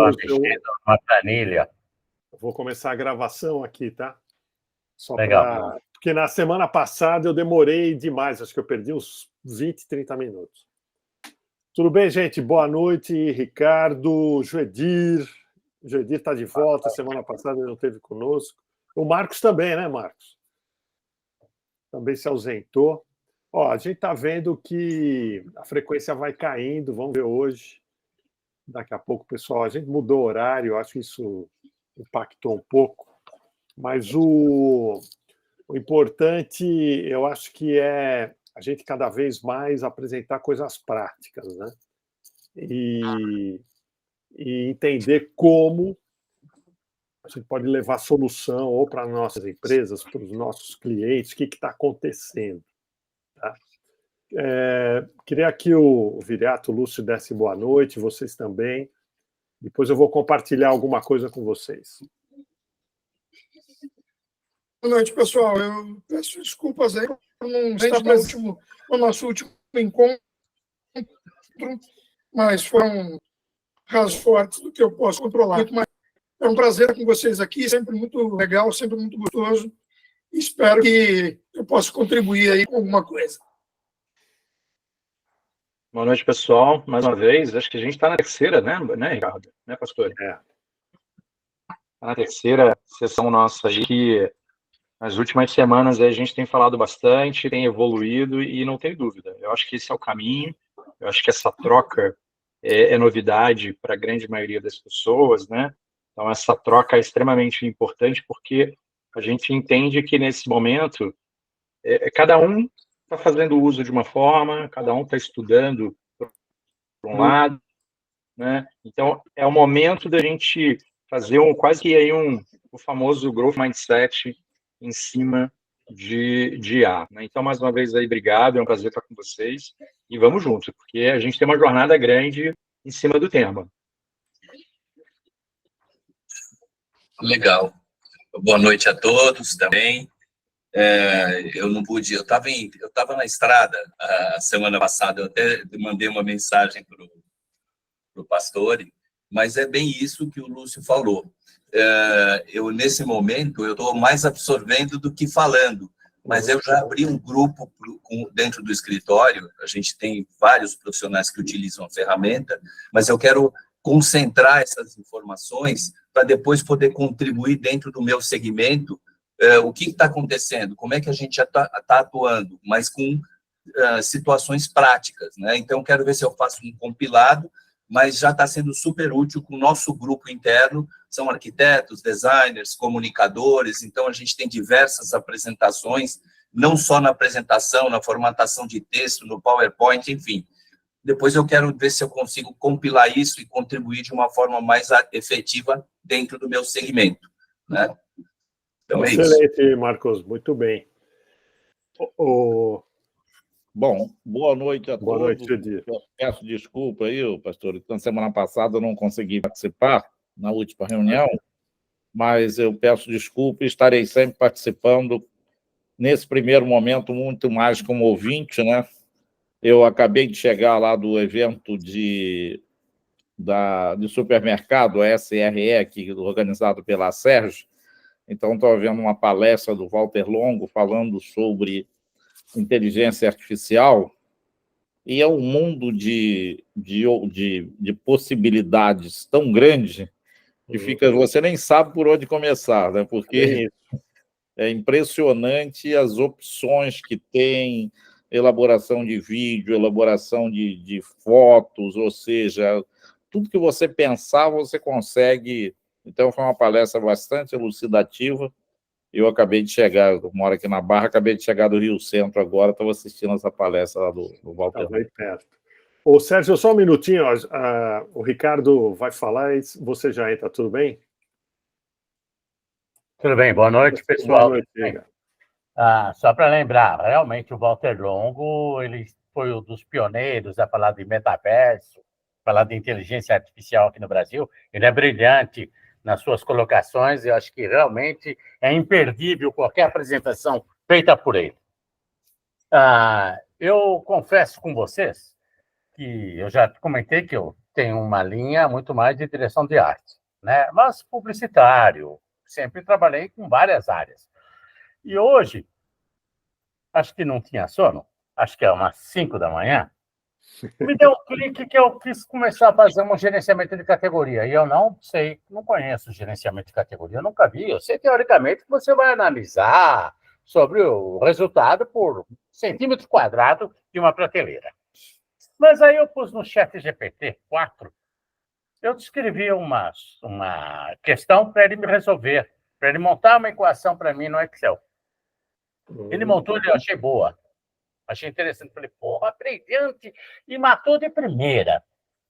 mexendo numa planilha. Eu vou começar a gravação aqui, tá? Só Legal. Porque na semana passada eu demorei demais, acho que eu perdi uns 20, 30 minutos. Tudo bem, gente? Boa noite, Ricardo, Joedir. O Joedir está de volta, semana passada ele não esteve conosco. O Marcos também, né, Marcos? Também se ausentou. Ó, a gente está vendo que a frequência vai caindo, vamos ver hoje. Daqui a pouco, pessoal, a gente mudou o horário, acho que isso impactou um pouco. Mas o importante, eu acho que é a gente cada vez mais apresentar coisas práticas, né? E entender como a gente pode levar solução ou para nossas empresas, para os nossos clientes, o que está acontecendo. Tá? Queria que o Viriato, o Lúcio desse boa noite, vocês também. Depois eu vou compartilhar alguma coisa com vocês. Boa noite, pessoal. Eu peço desculpas aí por não estar no nosso último encontro, mas foram razões fortes do que eu posso controlar. É um prazer estar com vocês aqui, sempre muito legal, sempre muito gostoso. Espero que eu possa contribuir aí com alguma coisa. Boa noite, pessoal. Mais uma vez, acho que a gente está na terceira, né, Ricardo? Né, pastor? É. Na terceira sessão nossa aí, que nas últimas semanas a gente tem falado bastante, tem evoluído e não tem dúvida. Eu acho que esse é o caminho, eu acho que essa troca é novidade para a grande maioria das pessoas, né? Então, essa troca é extremamente importante porque a gente entende que, nesse momento, cada um está fazendo uso de uma forma, cada um está estudando por um lado, né? Então, é o momento da gente fazer quase que aí o famoso growth mindset em cima de IA, né? Então, mais uma vez aí, obrigado, é um prazer estar com vocês e vamos juntos, porque a gente tem uma jornada grande em cima do tema. Legal. Boa noite a todos também. Eu não pude, eu estava na estrada a semana passada, eu até mandei uma mensagem para o Pastore, mas é bem isso que o Lúcio falou. Nesse momento, eu estou mais absorvendo do que falando, mas eu já abri um grupo dentro do escritório, a gente tem vários profissionais que utilizam a ferramenta, mas eu quero concentrar essas informações para depois poder contribuir dentro do meu segmento. O que está acontecendo, como é que a gente já está atuando, mas com situações práticas, né? Então, quero ver se eu faço um compilado, mas já está sendo super útil com o nosso grupo interno, são arquitetos, designers, comunicadores, então a gente tem diversas apresentações, não só na apresentação, na formatação de texto, no PowerPoint, enfim. Depois eu quero ver se eu consigo compilar isso e contribuir de uma forma mais efetiva dentro do meu segmento, né? Então, excelente, Marcos, muito bem. Bom, boa noite a todos. Boa noite, Edir. Eu peço desculpa aí, pastor, então, semana passada eu não consegui participar na última reunião, mas eu peço desculpa e estarei sempre participando. Nesse primeiro momento, muito mais como ouvinte, né? Eu acabei de chegar lá do evento de supermercado, a SRE, aqui, organizado pela Sérgio. Então, estou vendo uma palestra do Walter Longo falando sobre inteligência artificial, e é um mundo de possibilidades tão grande que você nem sabe por onde começar, né? Porque é impressionante as opções que tem, elaboração de vídeo, elaboração de fotos, ou seja, tudo que você pensar, você consegue. Então, foi uma palestra bastante elucidativa. Eu acabei de chegar, eu moro aqui na Barra, acabei de chegar do Rio Centro agora, estava assistindo essa palestra lá do Walter. Estava aí perto. Ô, Sérgio, só um minutinho, o Ricardo vai falar e você já entra, tudo bem? Tudo bem, boa noite, pessoal. Boa noite, só para lembrar, realmente o Walter Longo, ele foi um dos pioneiros a falar de metaverso, falar de inteligência artificial aqui no Brasil. Ele é brilhante nas suas colocações, eu acho que realmente é imperdível qualquer apresentação feita por ele. Eu confesso com vocês que eu já comentei que eu tenho uma linha muito mais de direção de arte, né? Mas publicitário, sempre trabalhei com várias áreas. E hoje, acho que não tinha sono, acho que é umas 5 da manhã, me deu um clique que eu quis começar a fazer um gerenciamento de categoria. E eu não sei, não conheço gerenciamento de categoria, eu nunca vi. Eu sei, teoricamente, que você vai analisar sobre o resultado por centímetro quadrado de uma prateleira. Mas aí eu pus no chat GPT-4, eu descrevi uma questão para ele me resolver, para ele montar uma equação para mim no Excel. Ele montou e eu achei boa. Achei interessante. Falei, porra, brilhante. E matou de primeira.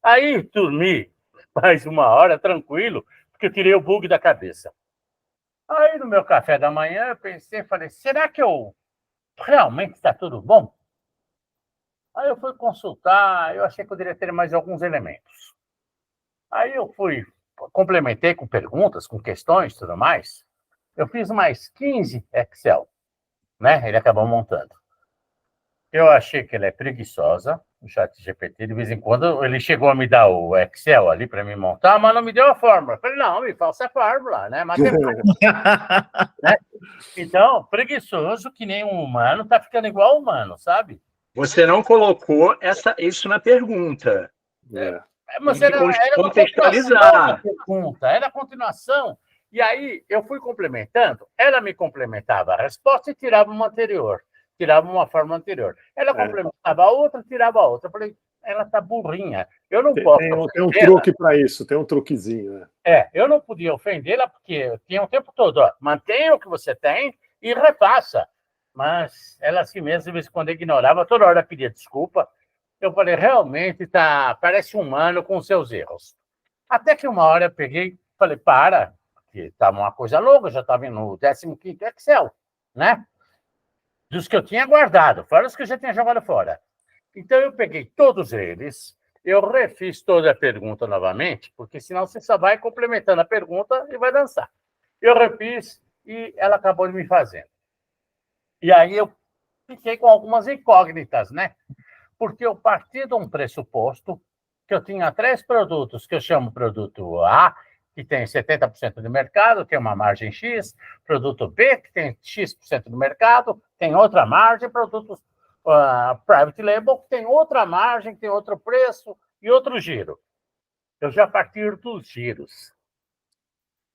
Aí dormi mais 1 hora, tranquilo, porque eu tirei o bug da cabeça. Aí no meu café da manhã eu pensei, falei, será que eu realmente está tudo bom? Aí eu fui consultar, eu achei que eu deveria ter mais alguns elementos. Aí eu complementei com perguntas, com questões e tudo mais. Eu fiz mais 15 Excel, né? Ele acabou montando. Eu achei que ela é preguiçosa, o ChatGPT. De vez em quando ele chegou a me dar o Excel ali para me montar, mas não me deu a fórmula. Eu falei, não, me faça a fórmula, né? Né? Então, preguiçoso, que nem um humano, tá ficando igual humano, sabe? Você não colocou isso na pergunta. Mas era uma continuação da pergunta, era a continuação. E aí eu fui complementando, ela me complementava a resposta e tirava uma anterior. Tirava uma forma anterior. Ela complementava a outra, tirava a outra. Eu falei, ela tá burrinha. Eu não posso. Tem um truque para isso, tem um truquezinho, né? Eu não podia ofendê-la, porque tinha o tempo todo, ó, mantenha o que você tem e refaça. Mas ela assim mesmo, de vez em quando ignorava, toda hora pedia desculpa. Eu falei, realmente parece humano com seus erros. Até que 1 hora eu peguei, falei, porque estava uma coisa louca, já estava no 15º Excel, né? Dos que eu tinha guardado, fora os que eu já tinha jogado fora. Então, eu peguei todos eles, eu refiz toda a pergunta novamente, porque senão você só vai complementando a pergunta e vai dançar. Eu refiz e ela acabou de me fazendo. E aí eu fiquei com algumas incógnitas, né? Porque eu parti de um pressuposto que eu tinha 3 produtos que eu chamo produto A, que tem 70% do mercado, tem uma margem X, produto B, que tem X% do mercado, tem outra margem, produtos private label, que tem outra margem, que tem outro preço e outro giro. Eu já parti dos giros.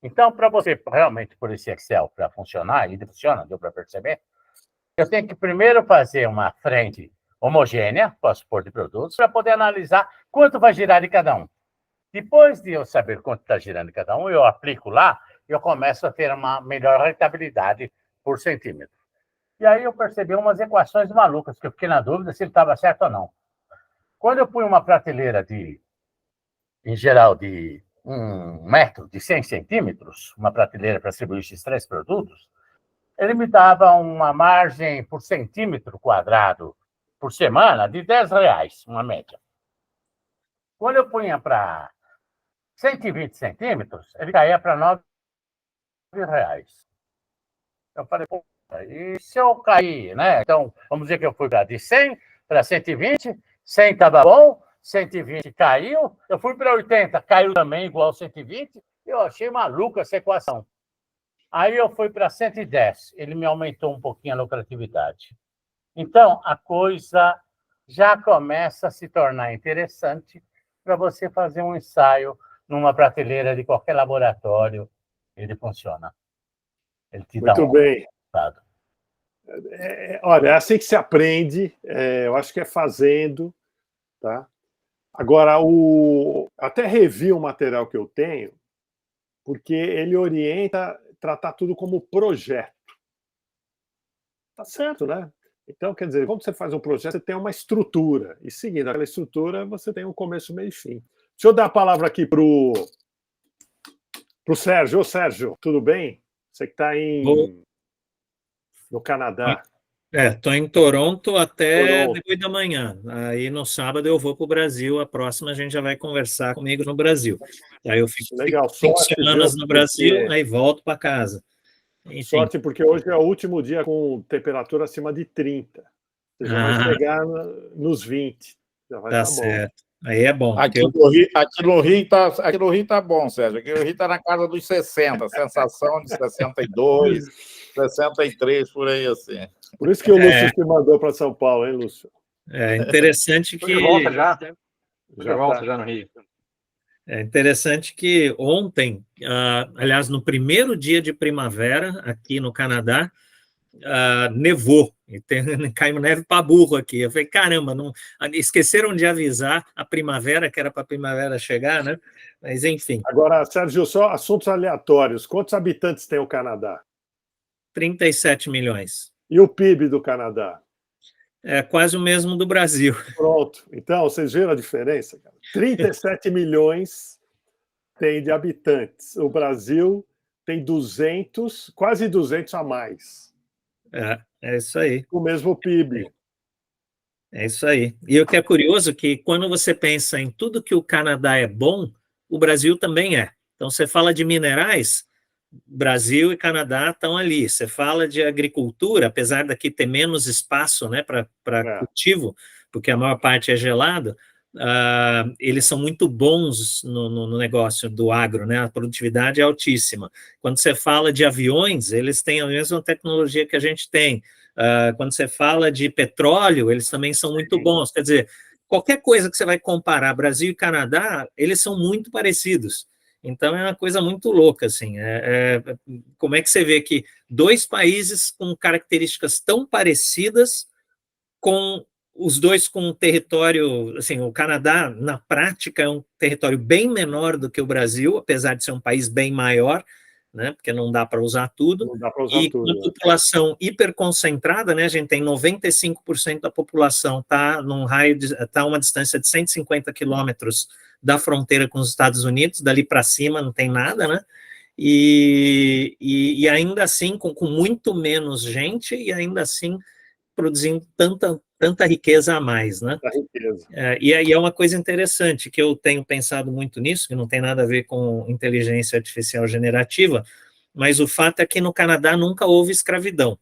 Então, para você realmente por esse Excel para funcionar, e funciona, deu para perceber, eu tenho que primeiro fazer uma frente homogênea, posso pôr de produtos, para poder analisar quanto vai girar de cada um. Depois de eu saber quanto está girando cada um, eu aplico lá e eu começo a ter uma melhor rentabilidade por centímetro. E aí eu percebi umas equações malucas, que eu fiquei na dúvida se ele estava certo ou não. Quando eu punho uma prateleira em geral, de 1 metro, de 100 centímetros, uma prateleira para distribuir esses 3 produtos, ele me dava uma margem por centímetro quadrado por semana de R$10, uma média. Quando eu punha para 120 centímetros, ele caía para R$9. Eu falei, pô, e se eu cair, né? Então, vamos dizer que eu fui de 100 para 120, 100 estava bom, 120 caiu, eu fui para 80, caiu também igual 120, eu achei maluca essa equação. Aí eu fui para 110, ele me aumentou um pouquinho a lucratividade. Então, a coisa já começa a se tornar interessante para você fazer um ensaio numa prateleira de qualquer laboratório, ele funciona. Ele te dá Muito bem. resultado. Olha, é assim que se aprende, eu acho que é fazendo, tá? Agora, até revi o material que eu tenho, porque ele orienta tratar tudo como projeto. Tá certo, né? Então, quer dizer, quando você faz um projeto, você tem uma estrutura. E seguindo aquela estrutura, você tem um começo, meio e fim. Deixa eu dar a palavra aqui para o Sérgio. Ô, Sérgio, tudo bem? Você que está no Canadá. Estou em Toronto até depois da manhã. Aí no sábado eu vou para o Brasil. A próxima a gente já vai conversar comigo no Brasil. Aí eu fico 5 semanas no Brasil, aí volto para casa. Enfim. Sorte, porque hoje é o último dia com temperatura acima de 30. Você já vai chegar nos 20. Já vai Tá estar bom. certo. Aí é bom. Aqui no Rio tá bom, Sérgio. Aqui no Rio está na casa dos 60, sensação de 62, 63, por aí assim. Por isso que o Lúcio se mandou para São Paulo, hein, Lúcio? É interessante que... volta já. Já volta tá. já no Rio. É interessante que ontem, aliás, no primeiro dia de primavera aqui no Canadá, nevou, e caiu neve para burro aqui. Eu falei, caramba, esqueceram de avisar a primavera, que era para a primavera chegar, né? Mas, enfim. Agora, Sérgio, só assuntos aleatórios. Quantos habitantes tem o Canadá? 37 milhões. E o PIB do Canadá? É quase o mesmo do Brasil. Pronto. Então, vocês viram a diferença? Cara? 37 milhões tem de habitantes. O Brasil tem 200, quase 200 a mais. É isso aí. O mesmo PIB. É isso aí. E o que é curioso é que quando você pensa em tudo que o Canadá é bom, o Brasil também é. Então, você fala de minerais, Brasil e Canadá estão ali. Você fala de agricultura, apesar daqui ter menos espaço, né, para cultivo, porque a maior parte é gelado, eles são muito bons no negócio do agro, né? A produtividade é altíssima. Quando você fala de aviões, eles têm a mesma tecnologia que a gente tem. Quando você fala de petróleo, eles também são muito bons. Quer dizer, qualquer coisa que você vai comparar Brasil e Canadá, eles são muito parecidos. Então, é uma coisa muito louca, assim. Como é que você vê que dois países com características tão parecidas, com os dois com um território... Assim, o Canadá, na prática, é um território bem menor do que o Brasil, apesar de ser um país bem maior, né, porque não dá para usar tudo. Não dá para usar tudo. E uma população hiperconcentrada, né, a gente tem 95% da população está num raio está a uma distância de 150 quilômetros da fronteira com os Estados Unidos, dali para cima não tem nada, né? E ainda assim, com muito menos gente, e ainda assim produzindo tanta riqueza a mais, né? E aí é uma coisa interessante, que eu tenho pensado muito nisso, que não tem nada a ver com inteligência artificial generativa, mas o fato é que no Canadá nunca houve escravidão.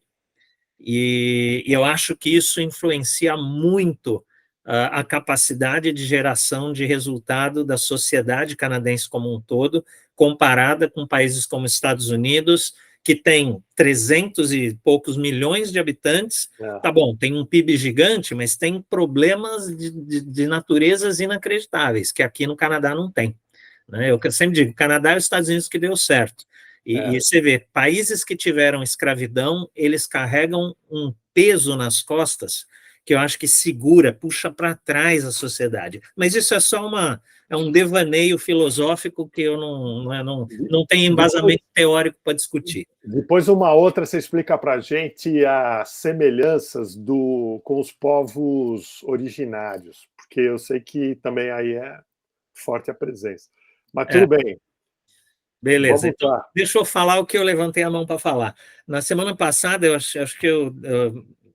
E eu acho que isso influencia muito a capacidade de geração de resultado da sociedade canadense como um todo, comparada com países como Estados Unidos, que tem 300 e poucos milhões de habitantes. Tá bom, tem um PIB gigante, mas tem problemas de naturezas inacreditáveis, que aqui no Canadá não tem. Né? Eu sempre digo, Canadá e os Estados Unidos que deu certo. E você vê, países que tiveram escravidão, eles carregam um peso nas costas que eu acho que segura, puxa para trás a sociedade. Mas isso é só um devaneio filosófico que eu não tenho embasamento teórico para discutir. Depois, uma outra, você explica para a gente as semelhanças com os povos originários, porque eu sei que também aí é forte a presença. Mas tudo bem. Beleza, então deixa eu falar o que eu levantei a mão para falar. Na semana passada, eu acho que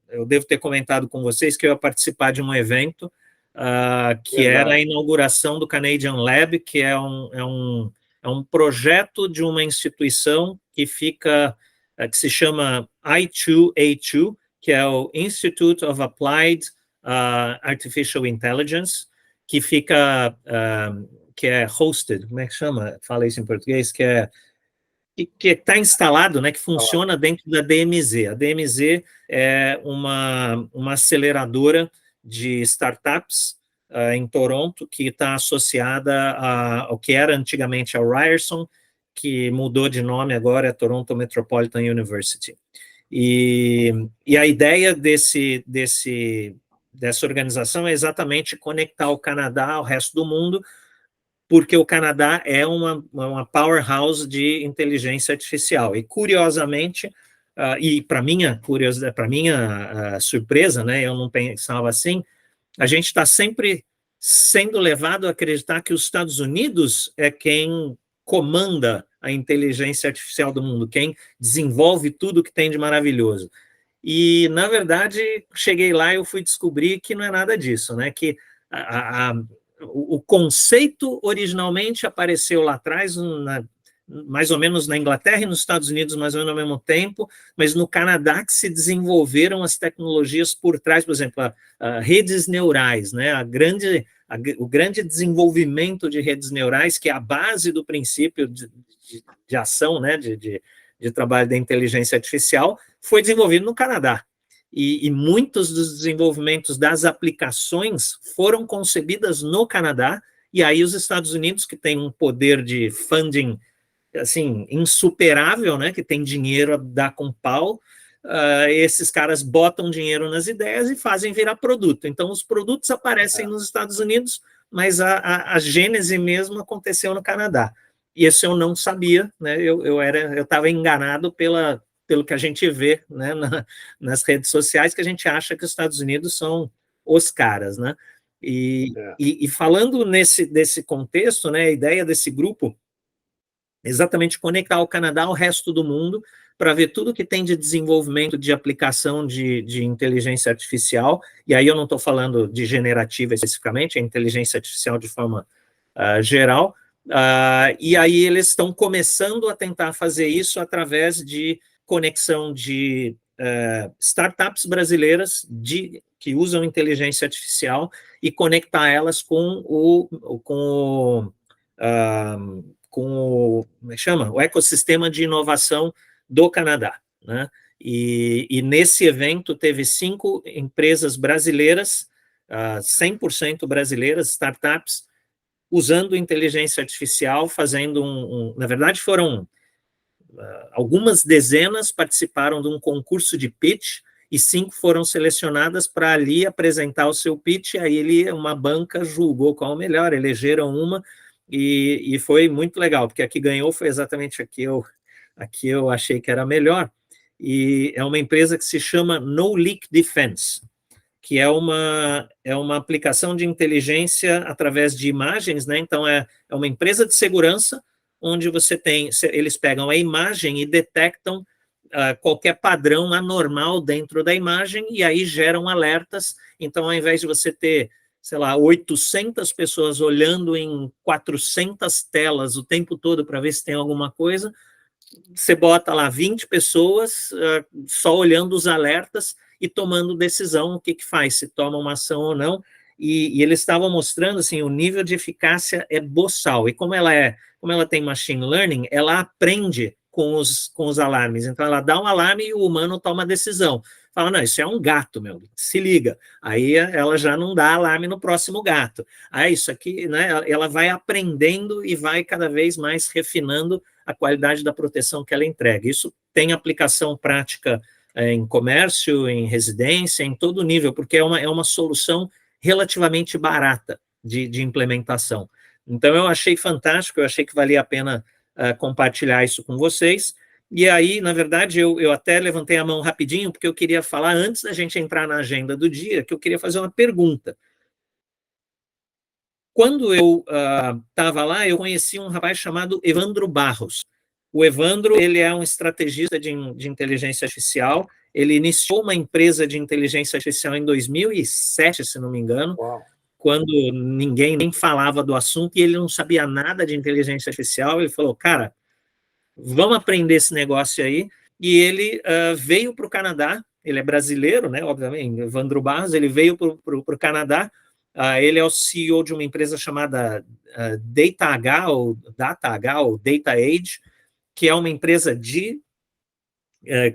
eu devo ter comentado com vocês que eu ia participar de um evento que era a inauguração do Canadian Lab, que é um projeto de uma instituição que se chama I2A2, que é o Institute of Applied Artificial Intelligence, que que é hosted, como é que chama? Fala isso em português, que está instalado, né, que funciona dentro da DMZ. A DMZ é uma aceleradora de startups em Toronto, que está associada ao que era antigamente a Ryerson, que mudou de nome agora, é Toronto Metropolitan University. E a ideia dessa organização é exatamente conectar o Canadá ao resto do mundo, porque o Canadá é uma powerhouse de inteligência artificial. E, curiosamente, e para minha surpresa, né, eu não pensava assim, a gente está sempre sendo levado a acreditar que os Estados Unidos é quem comanda a inteligência artificial do mundo, quem desenvolve tudo que tem de maravilhoso. E, na verdade, cheguei lá e eu fui descobrir que não é nada disso, né, que o conceito originalmente apareceu lá atrás, mais ou menos na Inglaterra e nos Estados Unidos, mais ou menos ao mesmo tempo, mas no Canadá que se desenvolveram as tecnologias por trás, por exemplo, redes neurais, né? A grande o grande desenvolvimento de redes neurais, que é a base do princípio de ação, né, de trabalho da inteligência artificial, foi desenvolvido no Canadá. E muitos dos desenvolvimentos das aplicações foram concebidas no Canadá, e aí os Estados Unidos, que tem um poder de funding assim, insuperável, né, que tem dinheiro a dar com pau, esses caras botam dinheiro nas ideias e fazem virar produto. Então, os produtos aparecem nos Estados Unidos, mas a gênese mesmo aconteceu no Canadá. E isso eu não sabia, né? Eu estava enganado pelo que a gente vê, né, nas redes sociais, que a gente acha que os Estados Unidos são os caras, né? E falando desse contexto, né, a ideia desse grupo é exatamente conectar o Canadá ao resto do mundo para ver tudo que tem de desenvolvimento de aplicação de inteligência artificial, e aí eu não estou falando de generativa especificamente, é inteligência artificial de forma geral, e aí eles estão começando a tentar fazer isso através de conexão de startups brasileiras que usam inteligência artificial e conectar elas com como é que chama? O ecossistema de inovação do Canadá, né? E nesse evento teve 5 empresas brasileiras, 100% brasileiras, startups, usando inteligência artificial, fazendo na verdade foram algumas dezenas participaram de um concurso de pitch e 5 foram selecionadas para ali apresentar o seu pitch, aí uma banca julgou qual o melhor, elegeram uma, e foi muito legal, porque a que ganhou foi exatamente a que eu achei que era melhor, e é uma empresa que se chama No Leak Defense, que é uma aplicação de inteligência através de imagens, né? Então, é uma empresa de segurança, onde eles pegam a imagem e detectam qualquer padrão anormal dentro da imagem, e aí geram alertas. Então, ao invés de você ter, sei lá, 800 pessoas olhando em 400 telas o tempo todo para ver se tem alguma coisa, você bota lá 20 pessoas só olhando os alertas e tomando decisão, o que faz, se toma uma ação ou não, e eles estavam mostrando, assim, o nível de eficácia é boçal, e como ela tem machine learning, ela aprende com os alarmes, então ela dá um alarme e o humano toma a decisão, fala, não, isso é um gato, meu, se liga, aí ela já não dá alarme no próximo gato, isso aqui, né, ela vai aprendendo e vai cada vez mais refinando a qualidade da proteção que ela entrega. Isso tem aplicação prática em comércio, em residência, em todo nível, porque é uma solução relativamente barata de implementação. Então, eu achei fantástico, eu achei que valia a pena compartilhar isso com vocês, e aí, na verdade, eu até levantei a mão rapidinho, porque eu queria falar, antes da gente entrar na agenda do dia, que eu queria fazer uma pergunta. Quando eu estava lá, eu conheci um rapaz chamado Evandro Barros. O Evandro, ele é um estrategista de inteligência artificial, ele iniciou uma empresa de inteligência artificial em 2007, se não me engano, quando ninguém nem falava do assunto, e ele não sabia nada de inteligência artificial, ele falou, cara, vamos aprender esse negócio aí, e ele veio para o Canadá, ele é brasileiro, né, obviamente, Evandro Barros, ele veio para o Canadá, ele é o CEO de uma empresa chamada DataH, ou DataAge, que é uma empresa de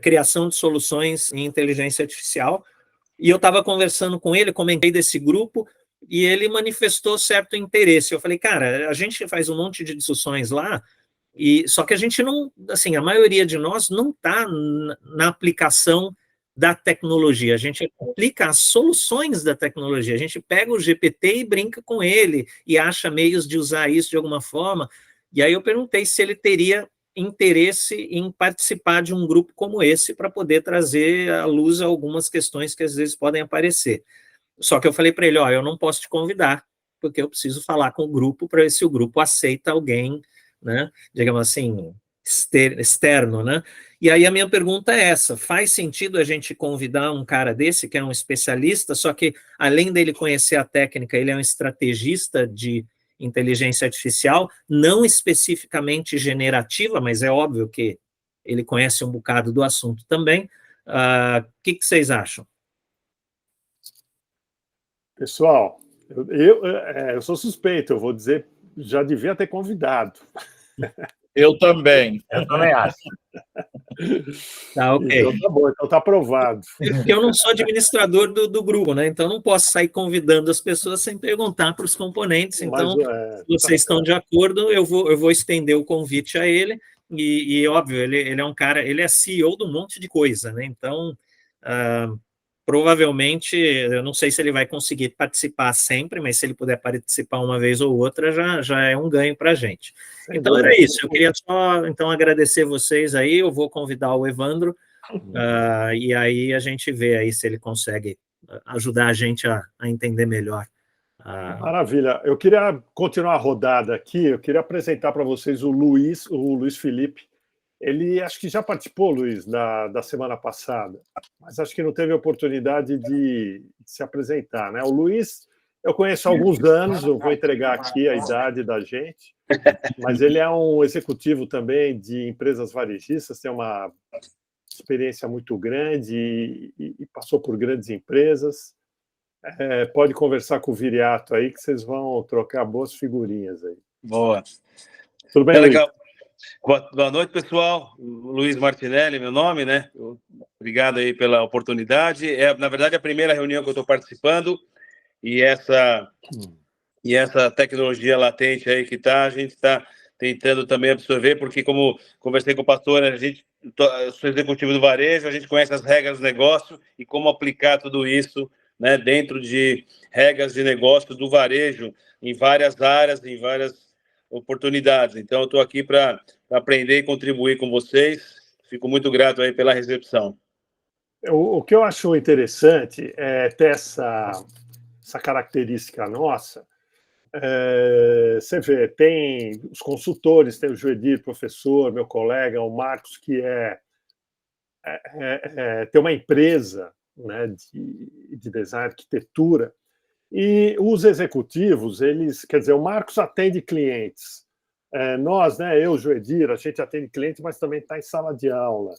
criação de soluções em inteligência artificial, e eu estava conversando com ele, comentei desse grupo, e ele manifestou certo interesse. Eu falei, cara, a gente faz um monte de discussões lá, só que a gente não, assim, a maioria de nós não está na aplicação da tecnologia, a gente aplica as soluções da tecnologia, a gente pega o GPT e brinca com ele, e acha meios de usar isso de alguma forma, e aí eu perguntei se ele teria interesse em participar de um grupo como esse, para poder trazer à luz algumas questões que às vezes podem aparecer. Só que eu falei para ele, eu não posso te convidar, porque eu preciso falar com o grupo, para ver se o grupo aceita alguém, né, digamos assim, externo, né? E aí a minha pergunta é essa, faz sentido a gente convidar um cara desse, que é um especialista, só que além dele conhecer a técnica, ele é um estrategista de inteligência artificial, não especificamente generativa, mas é óbvio que ele conhece um bocado do assunto também. O que vocês acham? Pessoal, Eu sou suspeito, eu vou dizer, já devia ter convidado. Eu também. Eu também acho. Tá, ok. Então tá bom, então tá aprovado. Porque eu não sou administrador do grupo, né? Então não posso sair convidando as pessoas sem perguntar para os componentes. Então, se vocês estão de acordo, eu vou estender o convite a ele. E óbvio, ele é um cara, ele é CEO de um monte de coisa, né? Então, provavelmente, eu não sei se ele vai conseguir participar sempre, mas se ele puder participar uma vez ou outra, já é um ganho para a gente. Então, era isso. Eu queria só, então, agradecer vocês aí. Eu vou convidar o Evandro, e aí a gente vê aí se ele consegue ajudar a gente a entender melhor. Maravilha. Eu queria continuar a rodada aqui. Eu queria apresentar para vocês o Luiz Felipe. Ele acho que já participou, Luiz, da semana passada, mas acho que não teve oportunidade de se apresentar, né? O Luiz eu conheço há alguns anos, não vou entregar aqui a idade da gente, mas ele é um executivo também de empresas varejistas, tem uma experiência muito grande e passou por grandes empresas. Pode conversar com o Viriato aí, que vocês vão trocar boas figurinhas aí. Boa. Tudo bem, legal. Luiz? Boa noite, pessoal. Luiz Martinelli, meu nome, né? Obrigado aí pela oportunidade. Na verdade, a primeira reunião que eu estou participando e essa tecnologia latente aí que a gente está tentando também absorver, porque como conversei com o pastor, eu sou executivo do varejo, a gente conhece as regras do negócio e como aplicar tudo isso, né, dentro de regras de negócio do varejo em várias áreas, em várias oportunidades. Então, eu estou aqui para aprender e contribuir com vocês. Fico muito grato aí pela recepção. O que eu acho interessante é ter essa característica nossa. Você vê, tem os consultores, tem o Joedir, professor, meu colega, o Marcos, que tem uma empresa, né, de design, arquitetura, e os executivos, quer dizer, o Marcos atende clientes. Nós, né, eu, Joedir, a gente atende clientes, mas também está em sala de aula.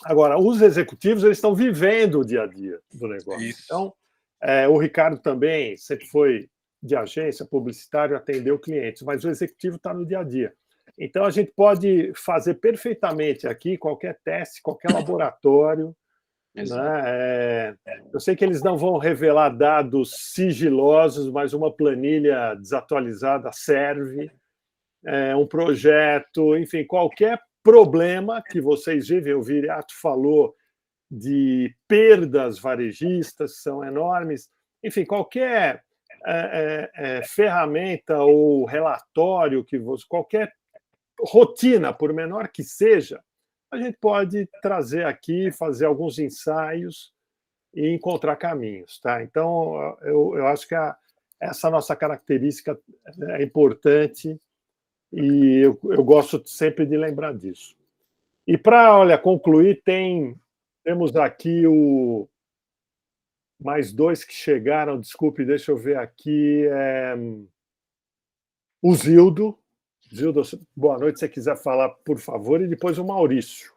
Agora, os executivos, eles estão vivendo o dia a dia do negócio. Isso. Então, o Ricardo também sempre foi de agência, publicitário, atendeu clientes, mas o executivo está no dia a dia. Então, a gente pode fazer perfeitamente aqui qualquer teste, qualquer laboratório. Né? Eu sei que eles não vão revelar dados sigilosos, mas uma planilha desatualizada serve, um projeto, enfim, qualquer problema que vocês vivem. O Viriato falou de perdas varejistas, são enormes. Enfim, qualquer ferramenta ou relatório qualquer rotina, por menor que seja, a gente pode trazer aqui, fazer alguns ensaios e encontrar caminhos, tá? Então, eu acho que essa nossa característica é importante e eu gosto sempre de lembrar disso. E para, concluir, temos aqui mais dois que chegaram, desculpe, deixa eu ver aqui, o Zildo. Zildo, boa noite, se você quiser falar, por favor, e depois o Maurício.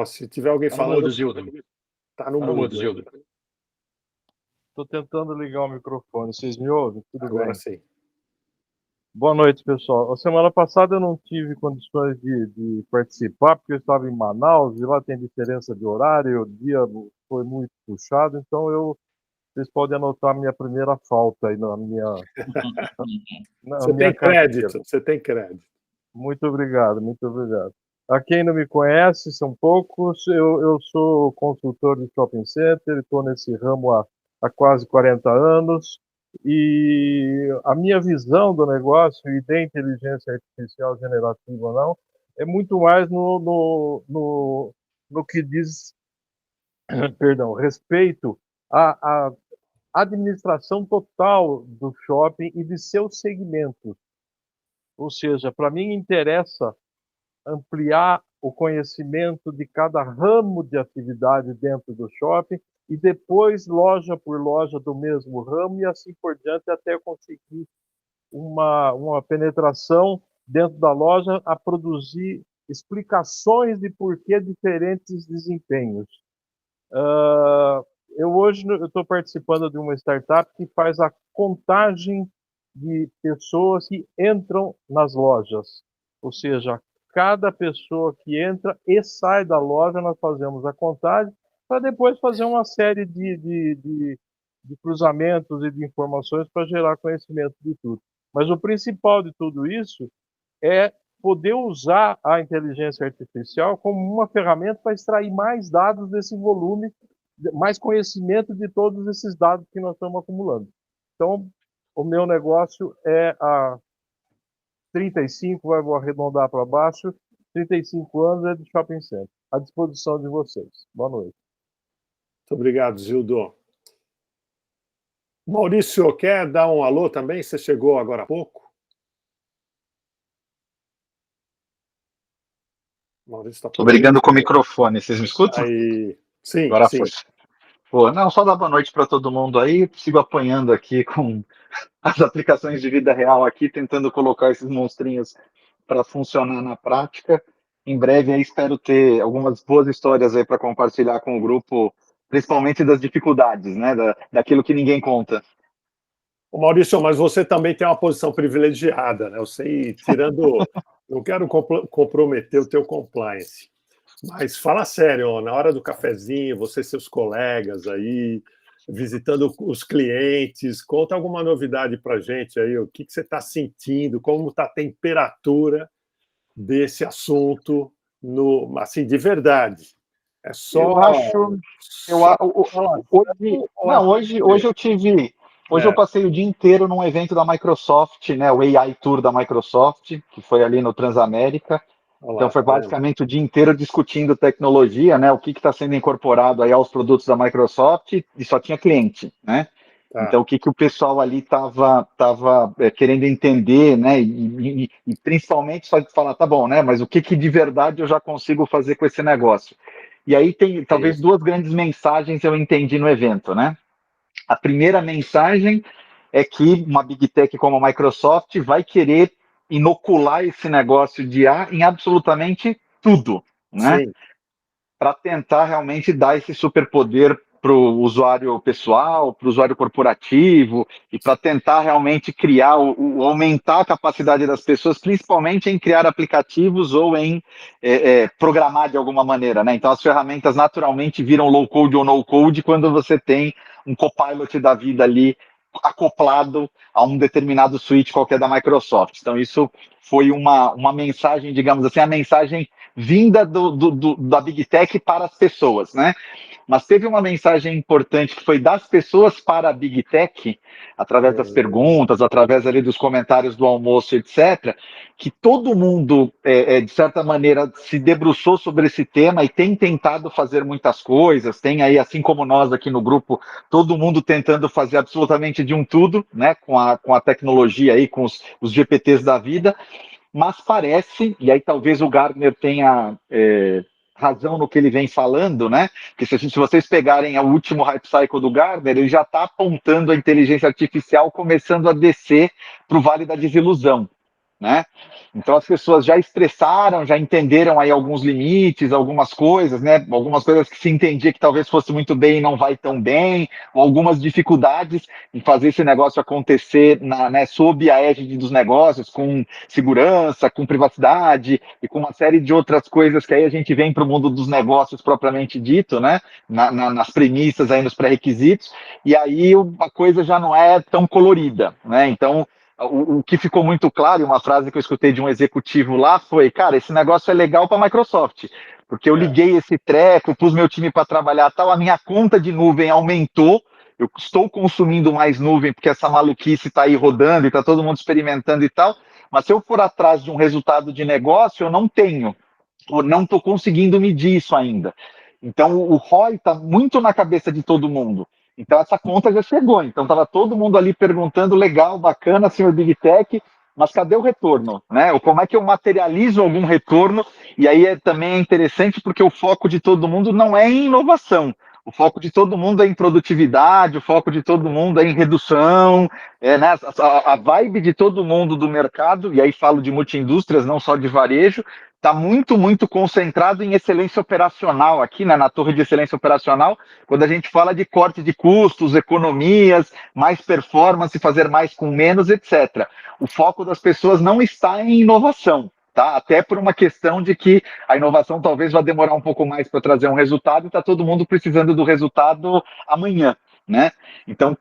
Se tiver alguém falando... Está no mudo, Zildo. Estou tentando ligar o microfone. Vocês me ouvem? Tudo bem? Agora sim. Boa noite, pessoal. A semana passada eu não tive condições de participar, porque eu estava em Manaus, e lá tem diferença de horário, o dia foi muito puxado, então vocês podem anotar a minha primeira falta aí na minha... Você tem crédito. Muito obrigado, muito obrigado. A quem não me conhece, são poucos, eu sou consultor de shopping center, estou nesse ramo há quase 40 anos, e a minha visão do negócio e da inteligência artificial generativa ou não, é muito mais no que diz, respeito à administração total do shopping e de seus segmentos. Ou seja, para mim interessa ampliar o conhecimento de cada ramo de atividade dentro do shopping e depois, loja por loja do mesmo ramo e assim por diante, até conseguir uma penetração dentro da loja a produzir explicações de por que diferentes desempenhos. Eu hoje estou participando de uma startup que faz a contagem de pessoas que entram nas lojas. Ou seja, cada pessoa que entra e sai da loja, nós fazemos a contagem para depois fazer uma série de cruzamentos e de informações para gerar conhecimento de tudo. Mas o principal de tudo isso é poder usar a inteligência artificial como uma ferramenta para extrair mais dados desse volume, mais conhecimento de todos esses dados que nós estamos acumulando. Então, o meu negócio é há 35, vou arredondar para baixo, 35 anos é de shopping center. À disposição de vocês. Boa noite. Muito obrigado, Gildo. Maurício, quer dar um alô também? Você chegou agora há pouco? Maurício tá. Estou brigando com o microfone. Vocês me escutam? Aí. Sim, agora sim. Foi. Pô, não, só dar boa noite para todo mundo aí. Sigo apanhando aqui com as aplicações de vida real aqui, tentando colocar esses monstrinhos para funcionar na prática. Em breve aí espero ter algumas boas histórias aí para compartilhar com o grupo, principalmente das dificuldades, né, daquilo que ninguém conta. Maurício, mas você também tem uma posição privilegiada, né? Eu sei, tirando... Não quero comprometer o teu compliance, mas fala sério, ó, na hora do cafezinho, você e seus colegas aí, visitando os clientes, conta alguma novidade para a gente aí, o que você está sentindo, como está a temperatura desse assunto, assim, de verdade. É só... Eu acho... Hoje eu tive... Hoje eu passei o dia inteiro num evento da Microsoft, né, o AI Tour da Microsoft, que foi ali no Transamérica. Então foi basicamente o dia inteiro discutindo tecnologia, né, o que está sendo incorporado aí aos produtos da Microsoft, e só tinha cliente, né? Então o que o pessoal ali estava querendo entender, né, e principalmente só de falar, tá bom, né, mas o que de verdade eu já consigo fazer com esse negócio? E aí tem talvez duas grandes mensagens eu entendi no evento, né? A primeira mensagem é que uma Big Tech como a Microsoft vai querer inocular esse negócio de IA em absolutamente tudo, né? Para tentar realmente dar esse superpoder para o usuário pessoal, para o usuário corporativo, e para tentar realmente criar, aumentar a capacidade das pessoas, principalmente em criar aplicativos ou em programar de alguma maneira, né? Então as ferramentas naturalmente viram low code ou no code quando você tem um copilot da vida ali acoplado a um determinado suíte qualquer da Microsoft. Então isso foi uma mensagem, digamos assim, a mensagem vinda da Big Tech para as pessoas, né? Mas teve uma mensagem importante que foi das pessoas para a Big Tech, através das perguntas, através ali dos comentários do almoço, etc., que todo mundo, de certa maneira, se debruçou sobre esse tema e tem tentado fazer muitas coisas, tem aí, assim como nós aqui no grupo, todo mundo tentando fazer absolutamente de um tudo, né, com a tecnologia aí, com os GPTs da vida, mas parece, e aí talvez o Gartner tenha razão no que ele vem falando, né? Porque se vocês pegarem o último Hype Cycle do Gartner, ele já está apontando a inteligência artificial começando a descer para o Vale da Desilusão, né? Então as pessoas já expressaram, já entenderam aí alguns limites, algumas coisas, né? Algumas coisas que se entendia que talvez fosse muito bem e não vai tão bem, ou algumas dificuldades em fazer esse negócio acontecer sob a égide dos negócios, com segurança, com privacidade e com uma série de outras coisas que aí a gente vem para o mundo dos negócios propriamente dito, né? Nas premissas aí, nos pré-requisitos, e aí a coisa já não é tão colorida, né? Então o que ficou muito claro, e uma frase que eu escutei de um executivo lá foi, cara, esse negócio é legal para a Microsoft, porque eu liguei esse treco, pus meu time para trabalhar tal, a minha conta de nuvem aumentou, eu estou consumindo mais nuvem porque essa maluquice está aí rodando e está todo mundo experimentando e tal, mas se eu for atrás de um resultado de negócio, eu não tenho, ou não estou conseguindo medir isso ainda. Então o ROI está muito na cabeça de todo mundo. Então essa conta já chegou, então estava todo mundo ali perguntando, legal, bacana, senhor Big Tech, mas cadê o retorno, né? Ou como é que eu materializo algum retorno? E aí também é interessante porque o foco de todo mundo não é em inovação, o foco de todo mundo é em produtividade, o foco de todo mundo é em redução, né? A vibe de todo mundo do mercado, e aí falo de multiindústrias, não só de varejo, está muito, muito concentrado em excelência operacional aqui, né, na torre de excelência operacional, quando a gente fala de corte de custos, economias, mais performance, fazer mais com menos, etc. O foco das pessoas não está em inovação, tá? Até por uma questão de que a inovação talvez vá demorar um pouco mais para trazer um resultado e está todo mundo precisando do resultado amanhã, né? Então,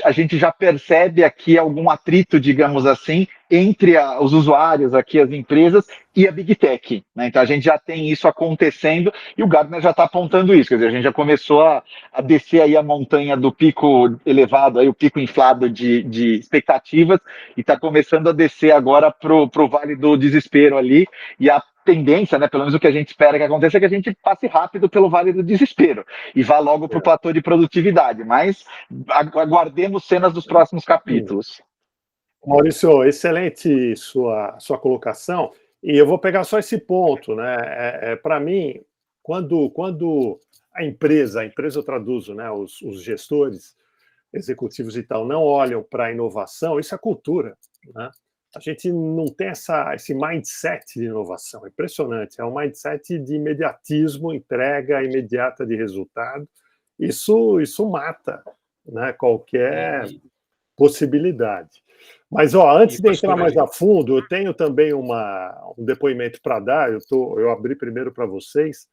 a gente já percebe aqui algum atrito, digamos assim, entre os usuários aqui, as empresas e a Big Tech, né? Então, a gente já tem isso acontecendo e o Gartner já está apontando isso, quer dizer, a gente já começou a descer aí a montanha do pico elevado, aí, o pico inflado de expectativas e está começando a descer agora para o vale do desespero ali, e a tendência, né, pelo menos o que a gente espera que aconteça, é que a gente passe rápido pelo vale do desespero e vá logo para o platô de produtividade, mas aguardemos cenas dos próximos capítulos. Maurício, excelente sua colocação, e eu vou pegar só esse ponto, né? Para mim, quando a empresa eu traduzo, né, os gestores executivos e tal, não olham para a inovação, isso é cultura, né? A gente não tem esse mindset de inovação, é impressionante, é um mindset de imediatismo, entrega imediata de resultado, isso mata, né, qualquer possibilidade. Mas, antes de entrar mais a fundo, eu tenho também um depoimento para dar, eu abri primeiro para vocês,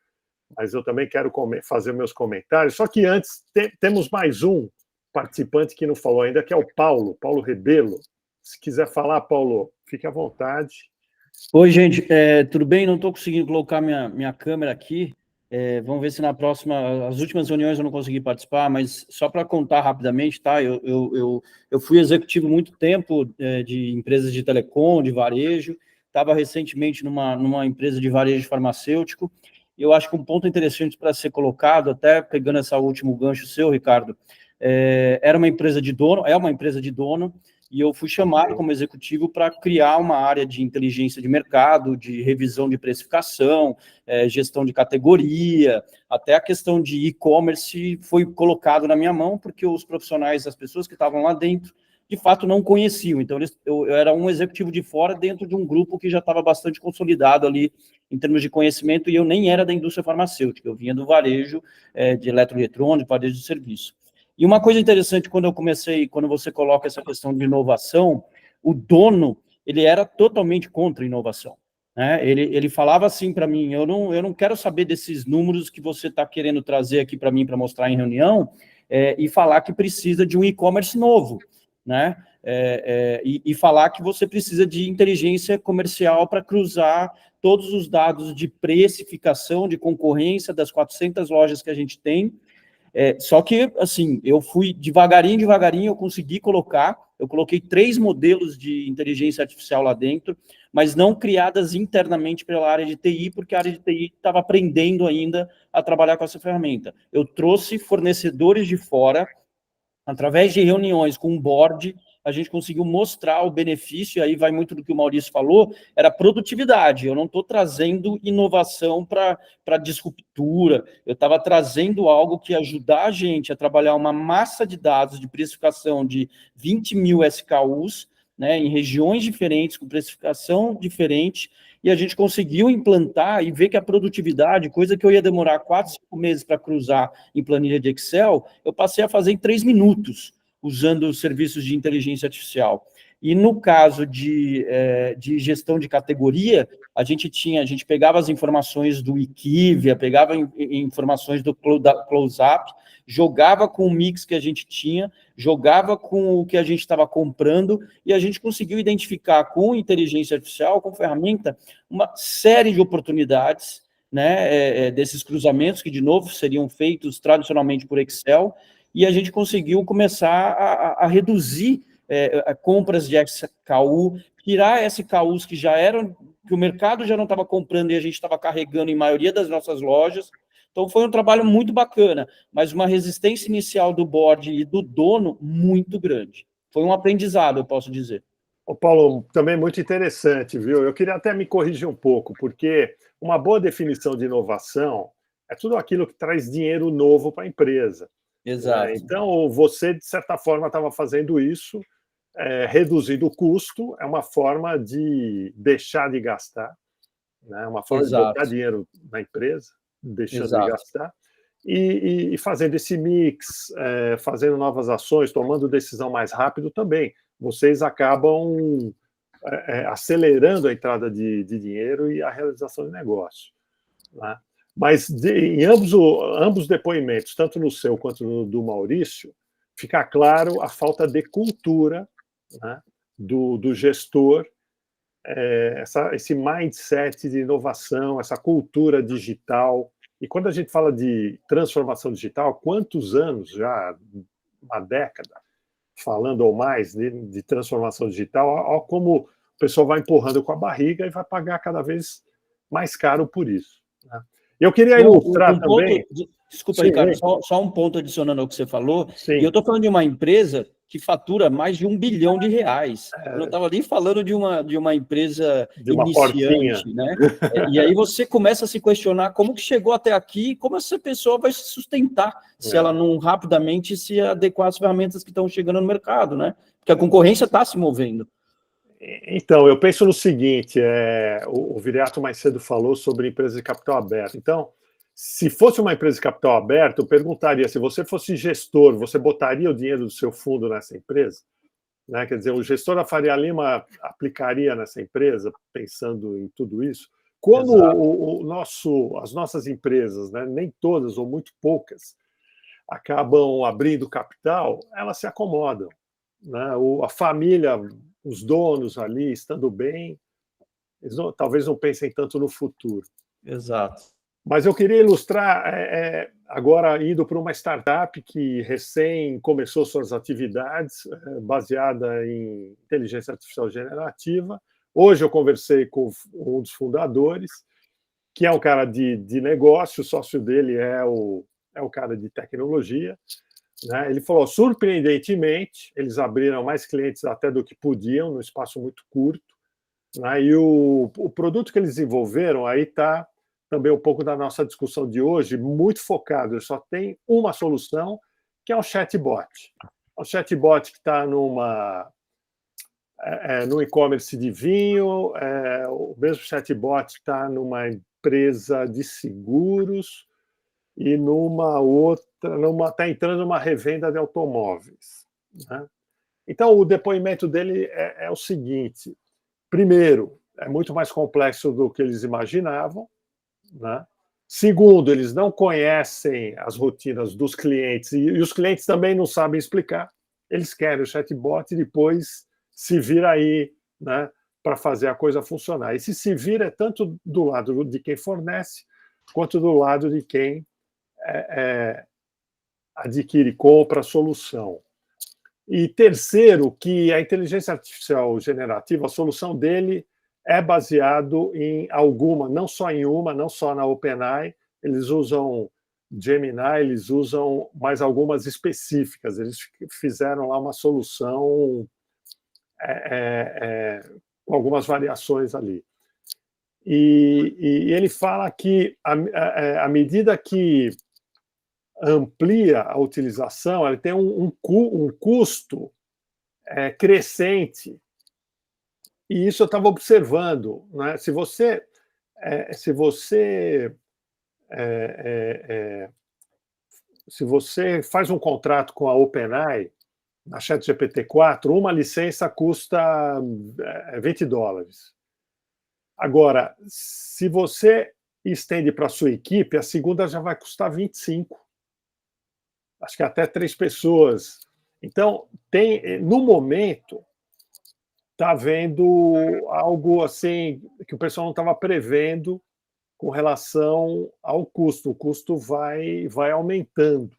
mas eu também quero fazer meus comentários, só que antes temos mais um participante que não falou ainda, que é o Paulo Rebelo. Se quiser falar, Paulo, fique à vontade. Oi, gente, tudo bem? Não estou conseguindo colocar minha câmera aqui. Vamos ver se na próxima, as últimas reuniões eu não consegui participar, mas só para contar rapidamente, tá? Eu fui executivo muito tempo de empresas de telecom, de varejo, estava recentemente numa empresa de varejo farmacêutico. Eu acho que um ponto interessante para ser colocado, até pegando esse último gancho seu, Ricardo, era uma empresa de dono, é uma empresa de dono, e eu fui chamado como executivo para criar uma área de inteligência de mercado, de revisão de precificação, gestão de categoria, até a questão de e-commerce foi colocado na minha mão, porque os profissionais, as pessoas que estavam lá dentro, de fato não conheciam. Então, eu era um executivo de fora dentro de um grupo que já estava bastante consolidado ali em termos de conhecimento, e eu nem era da indústria farmacêutica, eu vinha do varejo de eletroeletrônico, varejo de serviço. E uma coisa interessante, quando você coloca essa questão de inovação, o dono, ele era totalmente contra a inovação, né? Ele falava assim para mim, eu não quero saber desses números que você está querendo trazer aqui para mim para mostrar em reunião, e falar que precisa de um e-commerce novo, né? E falar que você precisa de inteligência comercial para cruzar todos os dados de precificação, de concorrência das 400 lojas que a gente tem. Só que, assim, eu fui devagarinho, eu consegui eu coloquei 3 modelos de inteligência artificial lá dentro, mas não criadas internamente pela área de TI, porque a área de TI estava aprendendo ainda a trabalhar com essa ferramenta. Eu trouxe fornecedores de fora, através de reuniões com o board, a gente conseguiu mostrar o benefício, e aí vai muito do que o Maurício falou, era produtividade. Eu não estou trazendo inovação para disruptura, eu estava trazendo algo que ia ajudar a gente a trabalhar uma massa de dados de precificação de 20 mil SKUs, né, em regiões diferentes, com precificação diferente, e a gente conseguiu implantar e ver que a produtividade, coisa que eu ia demorar 4, 5 meses para cruzar em planilha de Excel, eu passei a fazer em 3 minutos, usando os serviços de inteligência artificial. E no caso de gestão de categoria, a gente pegava as informações do Equivia, pegava informações do Close-Up, jogava com o mix que a gente tinha, jogava com o que a gente estava comprando, e a gente conseguiu identificar com inteligência artificial, com ferramenta, uma série de oportunidades, né, desses cruzamentos, que, de novo, seriam feitos tradicionalmente por Excel, e a gente conseguiu começar a reduzir compras de SKU, tirar SKUs que que o mercado já não estava comprando e a gente estava carregando em maioria das nossas lojas. Então, foi um trabalho muito bacana, mas uma resistência inicial do board e do dono muito grande. Foi um aprendizado, eu posso dizer. Ô, Paulo, também muito interessante, viu? Eu queria até me corrigir um pouco, porque uma boa definição de inovação é tudo aquilo que traz dinheiro novo para a empresa. Exato. Então, você, de certa forma, estava fazendo isso, reduzindo o custo, é uma forma de deixar de gastar, né? Uma forma de botar dinheiro na empresa, deixando de gastar, e fazendo esse mix, fazendo novas ações, tomando decisão mais rápido também. Vocês acabam acelerando a entrada de dinheiro e a realização de negócio, né? Mas em ambos os depoimentos, tanto no seu quanto no do Maurício, fica claro a falta de cultura, né, do gestor, esse mindset de inovação, essa cultura digital. E quando a gente fala de transformação digital, quantos anos já, uma década, falando ou mais de transformação digital, olha como o pessoal vai empurrando com a barriga e vai pagar cada vez mais caro por isso, né? Eu queria ilustrar também... Desculpa, Ricardo, só um ponto adicionando ao que você falou. Sim. E eu estou falando de uma empresa que fatura mais de R$1 bilhão. Eu não estava nem falando de uma empresa iniciante, né? E aí você começa a se questionar como que chegou até aqui e como essa pessoa vai se sustentar se ela não rapidamente se adequar às ferramentas que estão chegando no mercado, né? Porque a concorrência está se movendo. Então, eu penso no seguinte, o Viriato mais cedo falou sobre empresas de capital aberto. Então, se fosse uma empresa de capital aberto, eu perguntaria, se você fosse gestor, você botaria o dinheiro do seu fundo nessa empresa? Né? Quer dizer, o gestor da Faria Lima aplicaria nessa empresa, pensando em tudo isso? Como as nossas empresas, né, nem todas ou muito poucas, acabam abrindo capital, elas se acomodam, né? A família, os donos ali, estando bem, eles talvez não pensem tanto no futuro. Exato. Mas eu queria ilustrar, agora indo para uma startup que recém começou suas atividades, baseada em inteligência artificial generativa. Hoje eu conversei com um dos fundadores, que é um cara de negócio, o sócio dele é o cara de tecnologia, né? Ele falou, surpreendentemente, eles abriram mais clientes até do que podiam, num espaço muito curto, né? E o produto que eles desenvolveram, aí está também um pouco da nossa discussão de hoje, muito focado, ele só tem uma solução, que é o chatbot. O chatbot que está no e-commerce de vinho, o mesmo chatbot está numa empresa de seguros e numa outra, está entrando numa revenda de automóveis, né? Então, o depoimento dele é o seguinte: primeiro, é muito mais complexo do que eles imaginavam, né? Segundo, eles não conhecem as rotinas dos clientes e os clientes também não sabem explicar. Eles querem o chatbot e depois se vira aí, né, para fazer a coisa funcionar. E se vira é tanto do lado de quem fornece quanto do lado de quem adquire, compra a solução. E terceiro, que a inteligência artificial generativa, a solução dele é baseado em alguma, não só em uma, não só na OpenAI, eles usam Gemini, eles usam mais algumas específicas, eles fizeram lá uma solução com algumas variações ali. E ele fala que, à medida que amplia a utilização, ela tem um custo crescente. E isso eu estava observando, né? Se você faz um contrato com a OpenAI, na ChatGPT-4, uma licença custa $20. Agora, se você estende para a sua equipe, a segunda já vai custar 25. Acho que até 3 pessoas. Então, no momento, está havendo algo assim que o pessoal não estava prevendo com relação ao custo. O custo vai aumentando,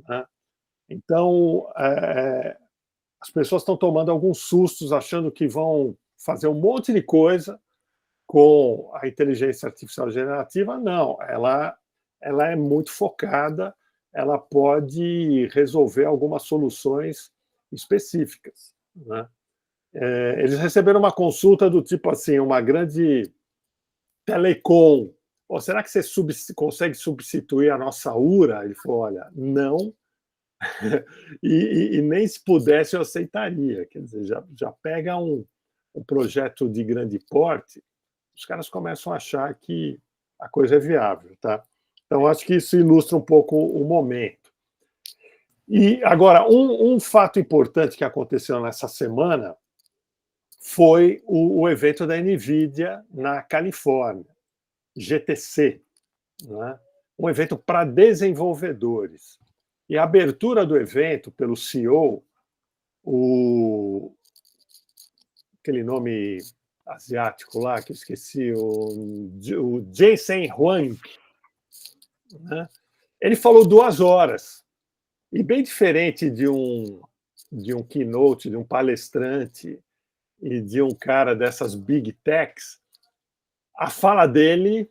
né? Então, as pessoas estão tomando alguns sustos, achando que vão fazer um monte de coisa com a inteligência artificial generativa. Não, ela é muito focada, ela pode resolver algumas soluções específicas, né? Eles receberam uma consulta do tipo assim, uma grande telecom. Será que você consegue substituir a nossa URA? Ele falou, olha, não, e nem se pudesse eu aceitaria. Quer dizer, já pega um projeto de grande porte, os caras começam a achar que a coisa é viável, tá? Então, acho que isso ilustra um pouco o momento. E, agora, um fato importante que aconteceu nessa semana foi o evento da NVIDIA na Califórnia, GTC, né? Um evento para desenvolvedores. E a abertura do evento pelo CEO, aquele nome asiático lá, que eu esqueci, o Jensen Huang, né? Ele falou 2 horas. E bem diferente de um keynote, de um palestrante e de um cara dessas big techs, a fala dele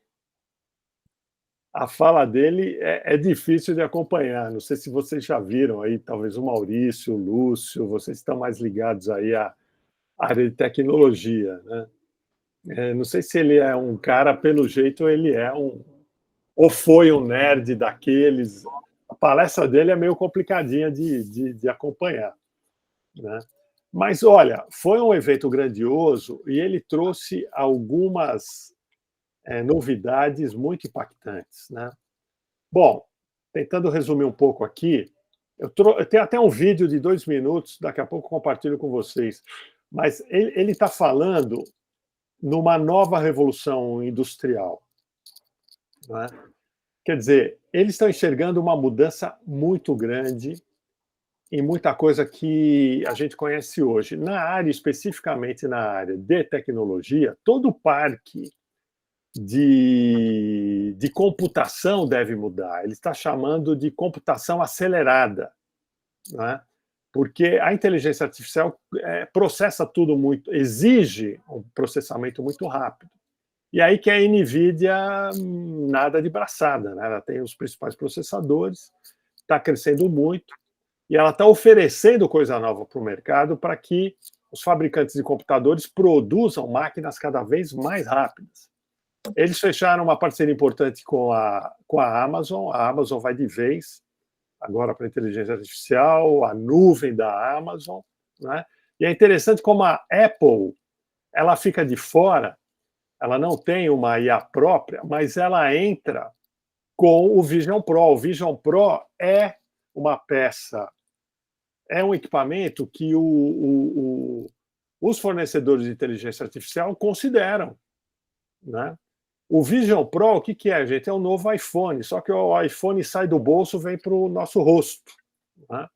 é difícil de acompanhar. Não sei se vocês já viram aí, talvez o Maurício, o Lúcio, vocês estão mais ligados aí à área de tecnologia, né? Não sei se ele é um cara, pelo jeito, ele é ou foi um nerd daqueles. A palestra dele é meio complicadinha de acompanhar, né? Mas, olha, foi um evento grandioso e ele trouxe algumas novidades muito impactantes, né? Bom, tentando resumir um pouco aqui, eu tenho até um vídeo de 2 minutos, daqui a pouco compartilho com vocês, mas ele está falando numa nova revolução industrial, né? Quer dizer, eles estão enxergando uma mudança muito grande em muita coisa que a gente conhece hoje. Na área, especificamente na área de tecnologia, todo o parque de computação deve mudar. Ele está chamando de computação acelerada, né? Porque a inteligência artificial processa tudo muito, exige um processamento muito rápido. E aí que a NVIDIA nada de braçada, né? Ela tem os principais processadores, está crescendo muito, e ela está oferecendo coisa nova para o mercado para que os fabricantes de computadores produzam máquinas cada vez mais rápidas. Eles fecharam uma parceria importante com a Amazon. A Amazon vai de vez agora para a inteligência artificial, a nuvem da Amazon, né? E é interessante como a Apple ela fica de fora, ela não tem uma IA própria, mas ela entra com o Vision Pro. O Vision Pro é uma peça, é um equipamento que os fornecedores de inteligência artificial consideram, né? O Vision Pro, o que é, gente? É um novo iPhone, só que o iPhone sai do bolso e vem para o nosso rosto, né?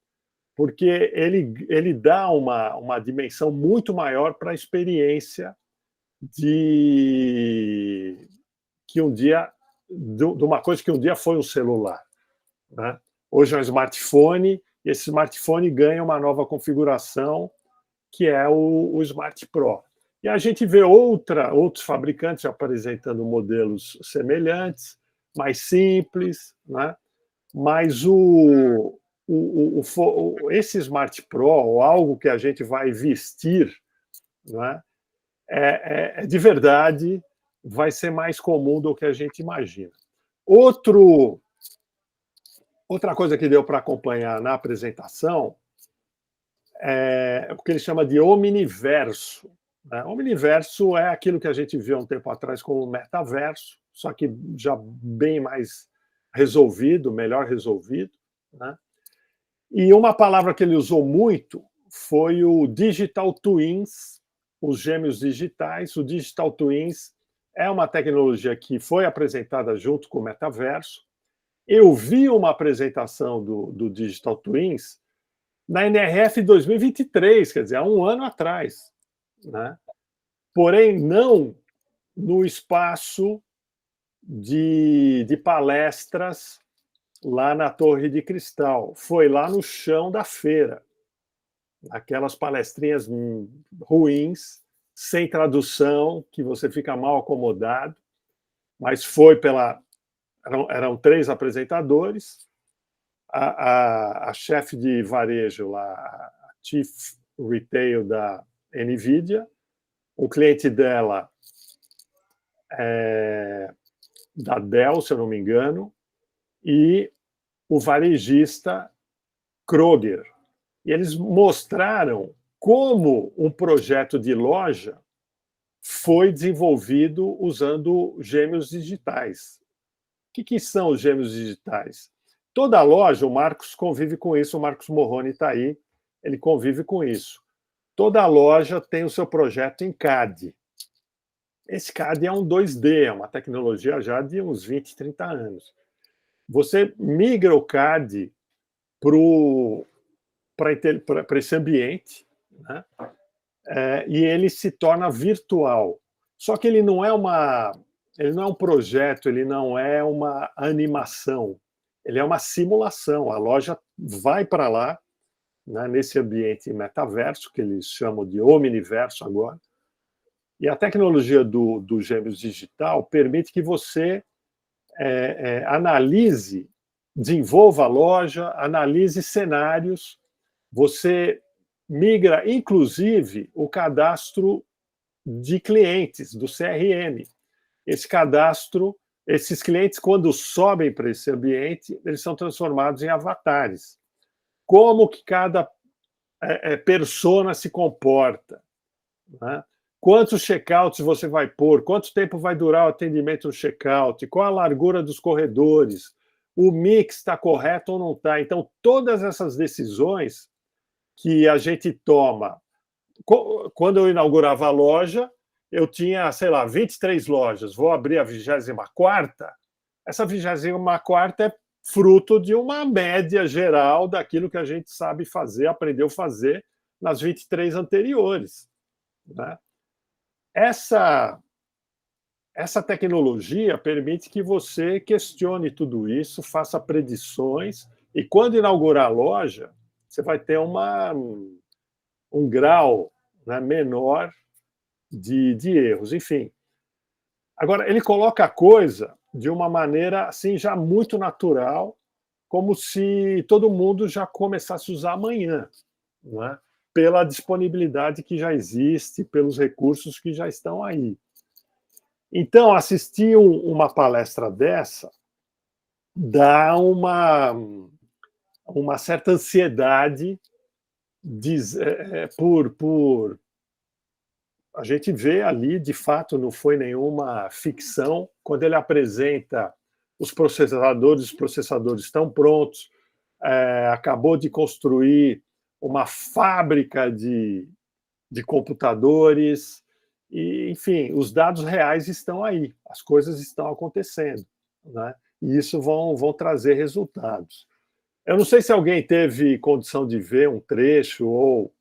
Porque ele dá uma dimensão muito maior para a experiência de uma coisa que um dia foi um celular, né? Hoje é um smartphone, e esse smartphone ganha uma nova configuração, que é o Smart Pro. E a gente vê outros fabricantes apresentando modelos semelhantes, mais simples, né? Mas esse Smart Pro, ou algo que a gente vai vestir, né, de verdade, vai ser mais comum do que a gente imagina. Outra coisa que deu para acompanhar na apresentação é o que ele chama de Omniverso. O Omniverso é aquilo que a gente viu há um tempo atrás como metaverso, só que já bem mais resolvido, melhor resolvido, né? E uma palavra que ele usou muito foi o Digital Twins, os gêmeos digitais. O Digital Twins é uma tecnologia que foi apresentada junto com o metaverso. Eu vi uma apresentação do Digital Twins na NRF 2023, quer dizer, há um ano atrás, né? Porém, não no espaço de palestras lá na Torre de Cristal. Foi lá no chão da feira. Aquelas palestrinhas ruins, sem tradução, que você fica mal acomodado, mas foi eram 3 apresentadores, a chefe de varejo lá, a Chief Retail da NVIDIA, o cliente dela da Dell, se eu não me engano, e o varejista Kroger. E eles mostraram como um projeto de loja foi desenvolvido usando gêmeos digitais. O que são os gêmeos digitais? Toda loja, o Marcos convive com isso, o Marcos Morrone está aí, ele convive com isso. Toda loja tem o seu projeto em CAD. Esse CAD é um 2D, é uma tecnologia já de uns 20, 30 anos. Você migra o CAD para esse ambiente, né? E ele se torna virtual. Só que ele não é um projeto, ele não é uma animação, ele é uma simulação. A loja vai para lá, né, nesse ambiente metaverso, que eles chamam de omniverso agora, e a tecnologia do Gêmeos Digital permite que você analise, desenvolva a loja, analise cenários, você migra, inclusive, o cadastro de clientes do CRM. Esse cadastro, esses clientes, quando sobem para esse ambiente, eles são transformados em avatares. Como que cada persona se comporta, né? Quantos checkouts você vai pôr, quanto tempo vai durar o atendimento no checkout, qual a largura dos corredores, o mix está correto ou não está. Então, todas essas decisões que a gente toma. Quando eu inaugurava a loja, eu tinha, 23 lojas. Vou abrir a 24ª. Essa 24ª é fruto de uma média geral daquilo que a gente sabe fazer, aprendeu a fazer nas 23 anteriores, né? Essa tecnologia permite que você questione tudo isso, faça predições, e quando inaugurar a loja, você vai ter um grau, né, menor de erros. Enfim. Agora, ele coloca a coisa de uma maneira assim, já muito natural, como se todo mundo já começasse a usar amanhã, né? Pela disponibilidade que já existe, pelos recursos que já estão aí. Então, assistir uma palestra dessa dá uma certa ansiedade por... A gente vê ali, de fato, não foi nenhuma ficção, quando ele apresenta os processadores estão prontos, acabou de construir uma fábrica de computadores, e, enfim, os dados reais estão aí, as coisas estão acontecendo, né? E isso vão trazer resultados. Eu não sei se alguém teve condição de ver um trecho, ou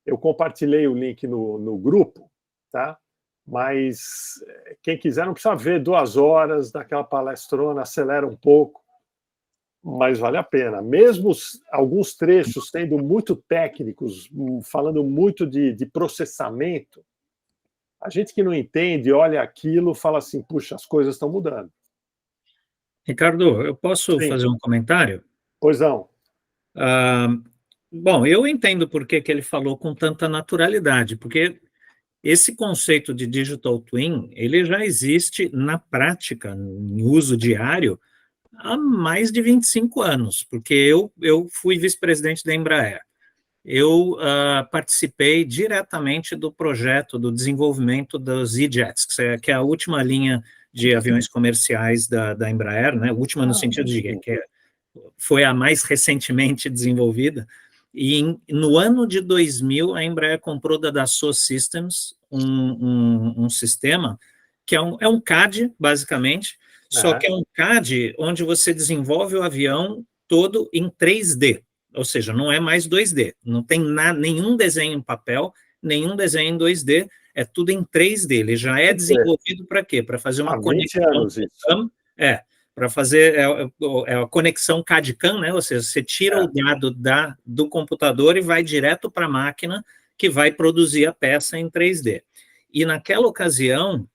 eu compartilhei o link no grupo, tá? Mas quem quiser não precisa ver 2 horas daquela palestrona, acelera um pouco, mas vale a pena. Mesmo alguns trechos sendo muito técnicos, falando muito de processamento, a gente que não entende, olha aquilo, fala assim, puxa, as coisas estão mudando. Ricardo, eu posso Sim. fazer um comentário? Pois não. Bom, eu entendo por que ele falou com tanta naturalidade, porque esse conceito de digital twin, ele já existe na prática, em uso diário, há mais de 25 anos, porque eu fui vice-presidente da Embraer. Eu participei diretamente do projeto do desenvolvimento dos E-Jets, que é a última linha de aviões comerciais da Embraer, né? Última no sentido de que foi a mais recentemente desenvolvida. E no ano de 2000, a Embraer comprou da Dassault Systems um sistema que é um CAD, basicamente, só que é um CAD onde você desenvolve o avião todo em 3D, ou seja, não é mais 2D, não tem nenhum desenho em papel, nenhum desenho em 2D, é tudo em 3D, ele já é desenvolvido para quê? Para fazer uma conexão, para fazer a conexão CAD-CAM, né? Ou seja, você tira o dado do computador e vai direto para a máquina que vai produzir a peça em 3D. E naquela ocasião,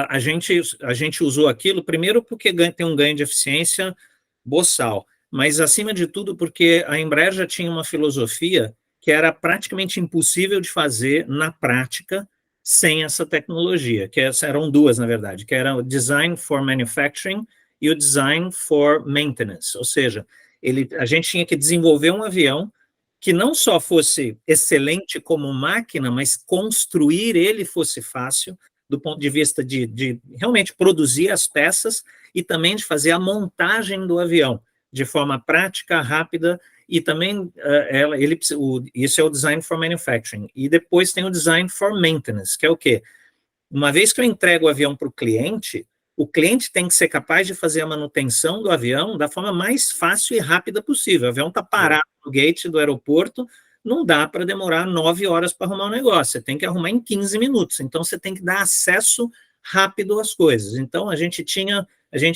a gente usou aquilo, primeiro porque tem um ganho de eficiência boçal, mas acima de tudo porque a Embraer já tinha uma filosofia que era praticamente impossível de fazer na prática sem essa tecnologia, que eram 2, na verdade, que era o Design for Manufacturing e o Design for Maintenance, ou seja, a gente tinha que desenvolver um avião que não só fosse excelente como máquina, mas construir ele fosse fácil, do ponto de vista de realmente produzir as peças e também de fazer a montagem do avião de forma prática, rápida, e também isso é o Design for Manufacturing. E depois tem o Design for Maintenance, que é o quê? Uma vez que eu entrego o avião para o cliente tem que ser capaz de fazer a manutenção do avião da forma mais fácil e rápida possível. O avião está parado no gate do aeroporto, não dá para demorar 9 horas para arrumar o negócio, você tem que arrumar em 15 minutos, então você tem que dar acesso rápido às coisas. Então, a gente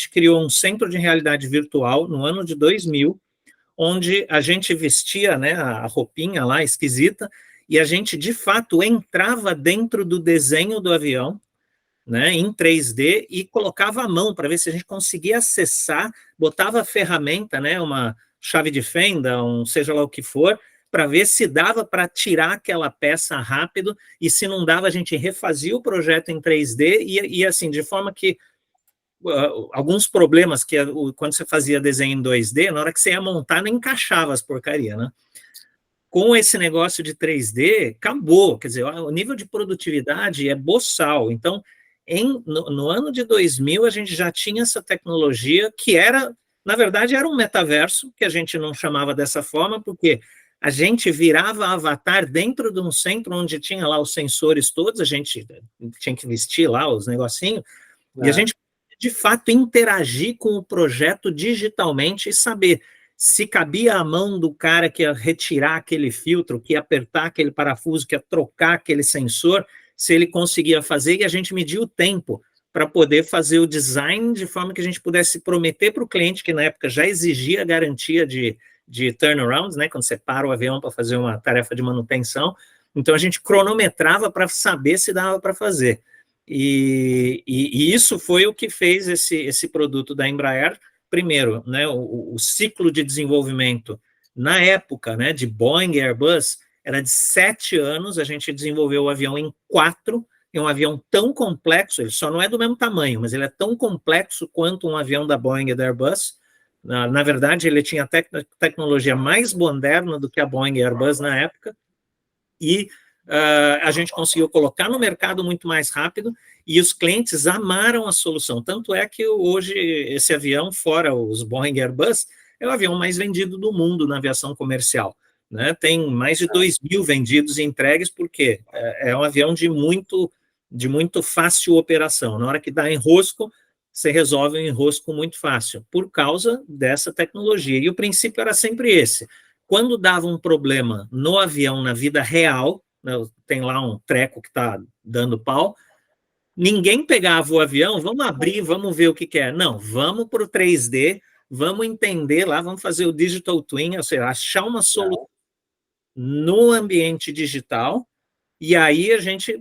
criou um centro de realidade virtual no ano de 2000, onde a gente vestia, né, a roupinha lá esquisita, e a gente, de fato, entrava dentro do desenho do avião, né, em 3D, e colocava a mão para ver se a gente conseguia acessar, botava a ferramenta, né, uma chave de fenda, seja lá o que for, para ver se dava para tirar aquela peça rápido, e se não dava, a gente refazia o projeto em 3D, e assim, de forma que alguns problemas que quando você fazia desenho em 2D, na hora que você ia montar, não encaixava as porcarias, né? Com esse negócio de 3D, acabou, quer dizer, o nível de produtividade é boçal. Então, no ano de 2000, a gente já tinha essa tecnologia que na verdade, era um metaverso, que a gente não chamava dessa forma, porque a gente virava avatar dentro de um centro onde tinha lá os sensores todos, a gente tinha que vestir lá os negocinhos, e a gente, de fato, interagir com o projeto digitalmente e saber se cabia a mão do cara que ia retirar aquele filtro, que ia apertar aquele parafuso, que ia trocar aquele sensor, se ele conseguia fazer, e a gente media o tempo para poder fazer o design de forma que a gente pudesse prometer para o cliente, que na época já exigia garantia de turnarounds, né, quando você para o avião para fazer uma tarefa de manutenção. Então, a gente cronometrava para saber se dava para fazer. E isso foi o que fez esse produto da Embraer. Primeiro, né, o ciclo de desenvolvimento na época, né, de Boeing e Airbus era de 7 anos, a gente desenvolveu o avião em 4, é um avião tão complexo, ele só não é do mesmo tamanho, mas ele é tão complexo quanto um avião da Boeing e da Airbus. Na verdade, ele tinha tecnologia mais moderna do que a Boeing e a Airbus na época, e a gente conseguiu colocar no mercado muito mais rápido, e os clientes amaram a solução. Tanto é que hoje esse avião, fora os Boeing e Airbus, é o avião mais vendido do mundo na aviação comercial, né? Tem mais de 2.000 vendidos e entregues, porque é um avião de muito fácil operação. Na hora que dá enrosco, você resolve um enrosco muito fácil, por causa dessa tecnologia. E o princípio era sempre esse. Quando dava um problema no avião, na vida real, né, tem lá um treco que está dando pau, ninguém pegava o avião, vamos abrir, vamos ver o que é. Não, vamos para o 3D, vamos entender lá, vamos fazer o Digital Twin, ou seja, achar uma solução no ambiente digital, e aí a gente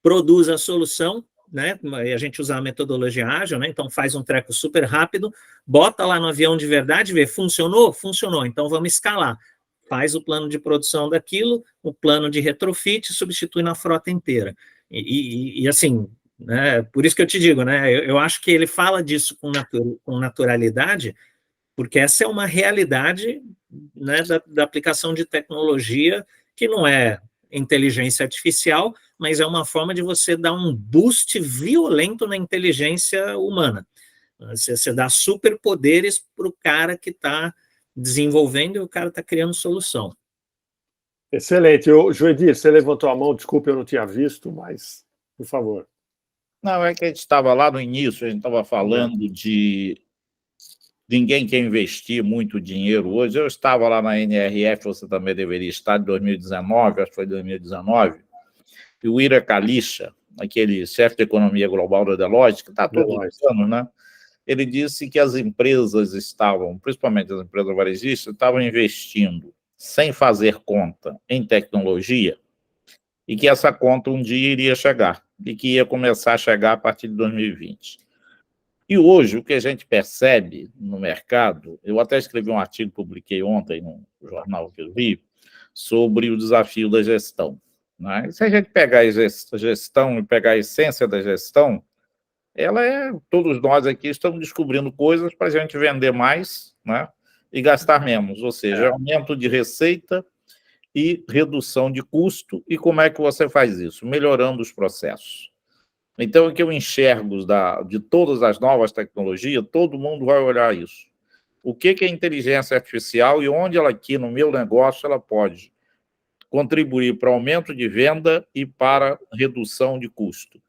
produz a solução, né? E a gente usa a metodologia ágil, né? Então faz um treco super rápido, bota lá no avião de verdade, vê, funcionou? Funcionou, então vamos escalar. Faz o plano de produção daquilo, o plano de retrofit, substitui na frota inteira. E assim, né? Por isso que eu te digo, né? Eu acho que ele fala disso com naturalidade, porque essa é uma realidade, né, da aplicação de tecnologia, que não é inteligência artificial, mas é uma forma de você dar um boost violento na inteligência humana. Você dá superpoderes para o cara que está desenvolvendo e o cara está criando solução. Excelente. Joedir, você levantou a mão, desculpe, eu não tinha visto, mas, por favor. Não, é que a gente estava lá no início, a gente estava falando de ninguém quer investir muito dinheiro hoje. Eu estava lá na NRF, você também deveria estar, de 2019, acho que foi 2019, e o Ira Kalisha, aquele chefe de economia global da Deloitte, que está todos os anos, né? Ele disse que as empresas estavam, principalmente as empresas varejistas, estavam investindo sem fazer conta em tecnologia, e que essa conta um dia iria chegar, e que ia começar a chegar a partir de 2020. E hoje, o que a gente percebe no mercado, eu até escrevi um artigo, publiquei ontem no jornal que eu vi, sobre o desafio da gestão, né? Se a gente pegar a gestão e pegar a essência da gestão, todos nós aqui estamos descobrindo coisas para a gente vender mais, né? e gastar menos, ou seja, aumento de receita e redução de custo. E como é que você faz isso? Melhorando os processos. Então, o que eu enxergo de todas as novas tecnologias, todo mundo vai olhar isso. O que é inteligência artificial e onde ela aqui no meu negócio ela pode contribuir para aumento de venda e para redução de custo.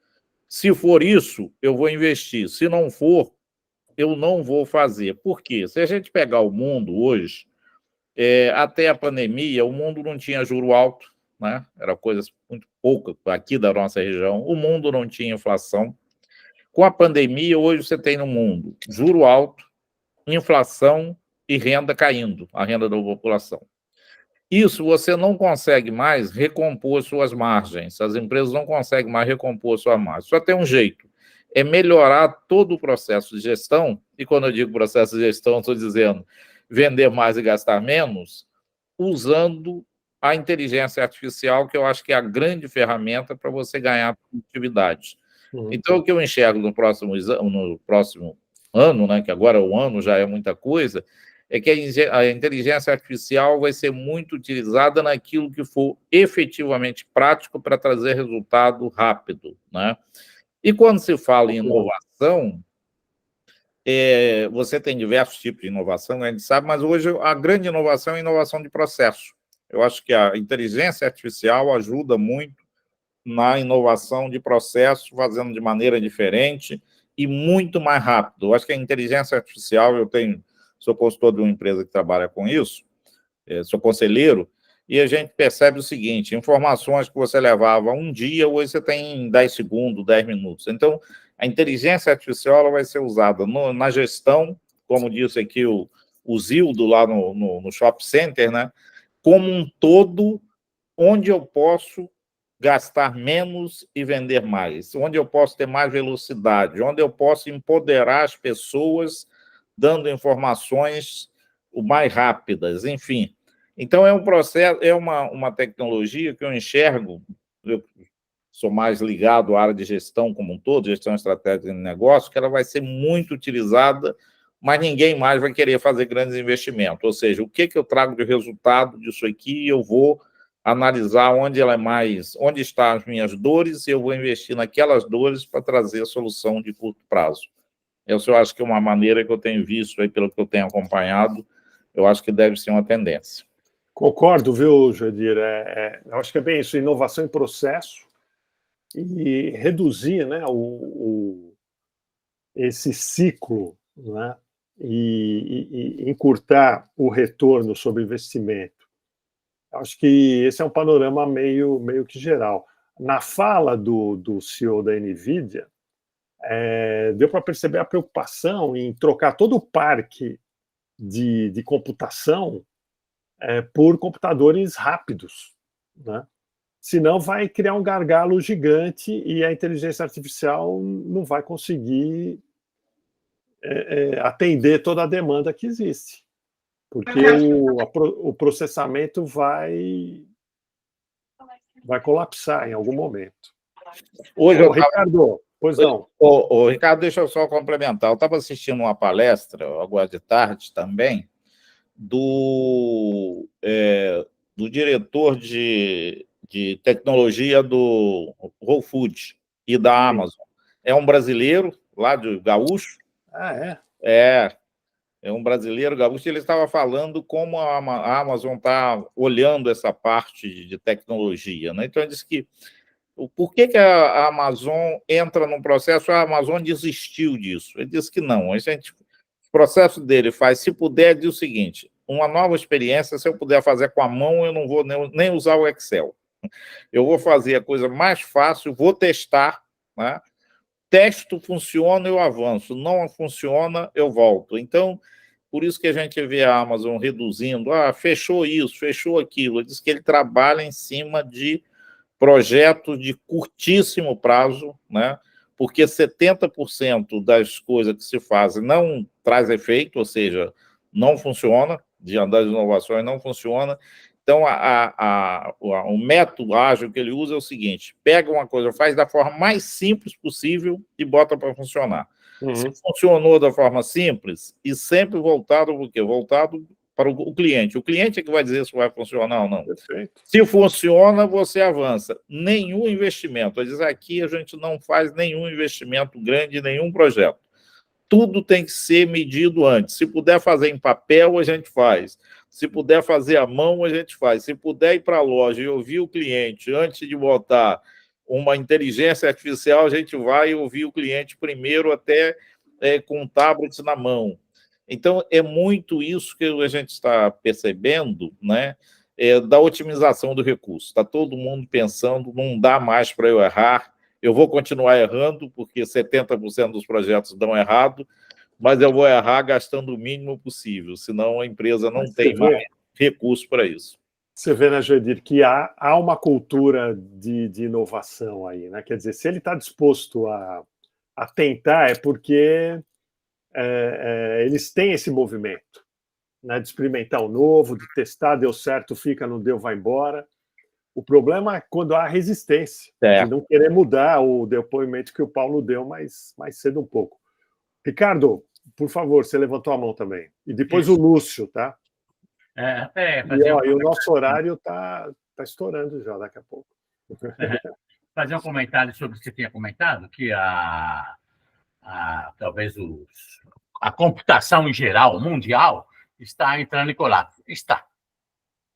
Se for isso, eu vou investir. Se não for, eu não vou fazer. Por quê? Se a gente pegar o mundo hoje, até a pandemia, o mundo não tinha juro alto, né? Era coisa muito pouca aqui da nossa região. O mundo não tinha inflação. Com a pandemia, hoje você tem no mundo juro alto, inflação e renda caindo, a renda da população. Isso você não consegue mais recompor suas margens. As empresas não conseguem mais recompor sua margem. Só tem um jeito, é melhorar todo o processo de gestão. E quando eu digo processo de gestão, estou dizendo vender mais e gastar menos, usando a inteligência artificial, que eu acho que é a grande ferramenta para você ganhar produtividade. Então, o que eu enxergo no próximo ano, né, que agora o ano já é muita coisa, é que a inteligência artificial vai ser muito utilizada naquilo que for efetivamente prático para trazer resultado rápido, né? E quando se fala em inovação, você tem diversos tipos de inovação, a gente sabe, mas hoje a grande inovação é a inovação de processo. Eu acho que a inteligência artificial ajuda muito na inovação de processo, fazendo de maneira diferente e muito mais rápido. Eu acho que a inteligência artificial, sou consultor de uma empresa que trabalha com isso, sou conselheiro, e a gente percebe o seguinte, informações que você levava um dia, hoje você tem em 10 segundos, 10 minutos. Então, a inteligência artificial ela vai ser usada na gestão, como disse aqui o Zildo lá no Shopping Center, né? Como um todo, onde eu posso gastar menos e vender mais, onde eu posso ter mais velocidade, onde eu posso empoderar as pessoas dando informações o mais rápidas, enfim. Então, é um processo, é uma tecnologia que eu enxergo, eu sou mais ligado à área de gestão como um todo, gestão estratégica de negócio, que ela vai ser muito utilizada, mas ninguém mais vai querer fazer grandes investimentos. Ou seja, o que eu trago de resultado disso aqui, eu vou analisar onde estão as minhas dores, e eu vou investir naquelas dores para trazer a solução de curto prazo. Eu acho que é uma maneira que eu tenho visto, aí, pelo que eu tenho acompanhado, eu acho que deve ser uma tendência. Concordo, viu, Joedir? Eu acho que é bem isso, inovação em processo e reduzir, né, esse ciclo, né, e encurtar o retorno sobre investimento. Acho que esse é um panorama meio que geral. Na fala do CEO da NVIDIA, deu para perceber a preocupação em trocar todo o parque de computação por computadores rápidos, né? Senão vai criar um gargalo gigante e a inteligência artificial não vai conseguir atender toda a demanda que existe, porque o processamento vai colapsar em algum momento. Hoje Ricardo, pois não. Ricardo, deixa eu só complementar. Eu estava assistindo uma palestra, agora de tarde também, do diretor de tecnologia do Whole Foods e da Amazon. É um brasileiro, lá de Gaúcho. É um brasileiro gaúcho. Ele estava falando como a Amazon está olhando essa parte de tecnologia, né? Então, ele disse que por que a Amazon entra num processo, a Amazon desistiu disso. Ele disse que não. O processo dele faz, se puder, diz o seguinte, uma nova experiência, se eu puder fazer com a mão, eu não vou nem usar o Excel. Eu vou fazer a coisa mais fácil, vou testar, né? Testo, funciona, eu avanço. Não funciona, eu volto. Então, por isso que a gente vê a Amazon reduzindo. Fechou isso, fechou aquilo. Ele diz que ele trabalha em cima de projetos de curtíssimo prazo, né? Porque 70% das coisas que se fazem não traz efeito, ou seja, não funciona, das inovações não funciona. Então, o método ágil que ele usa é o seguinte, pega uma coisa, faz da forma mais simples possível e bota para funcionar. Se funcionou da forma simples, e sempre voltado para o quê? Voltado para o cliente. O cliente é que vai dizer se vai funcionar ou não. Perfeito. Se funciona, você avança. Nenhum investimento. Aqui a gente não faz nenhum investimento grande, nenhum projeto. Tudo tem que ser medido antes. Se puder fazer em papel, a gente faz. Se puder fazer à mão, a gente faz. Se puder ir para a loja e ouvir o cliente antes de botar uma inteligência artificial, a gente vai ouvir o cliente primeiro, até com tablets na mão. Então, é muito isso que a gente está percebendo, né, da otimização do recurso. Está todo mundo pensando, não dá mais para eu errar, eu vou continuar errando, porque 70% dos projetos dão errado, mas eu vou errar gastando o mínimo possível, senão a empresa não tem mais recurso para isso. Você vê, né, Joedir, que há uma cultura de inovação aí, né? Quer dizer, se ele está disposto a tentar, é porque eles têm esse movimento, né, de experimentar o novo, de testar, deu certo, fica, não deu, vai embora. O problema é quando há resistência, de não querer mudar o depoimento que o Paulo deu mais cedo um pouco. Ricardo, por favor, você levantou a mão também. E depois o Lúcio, tá? E o nosso horário está estourando já daqui a pouco. Fazer um comentário sobre o que você tinha comentado, que talvez a computação em geral, mundial, está entrando em colapso. Está.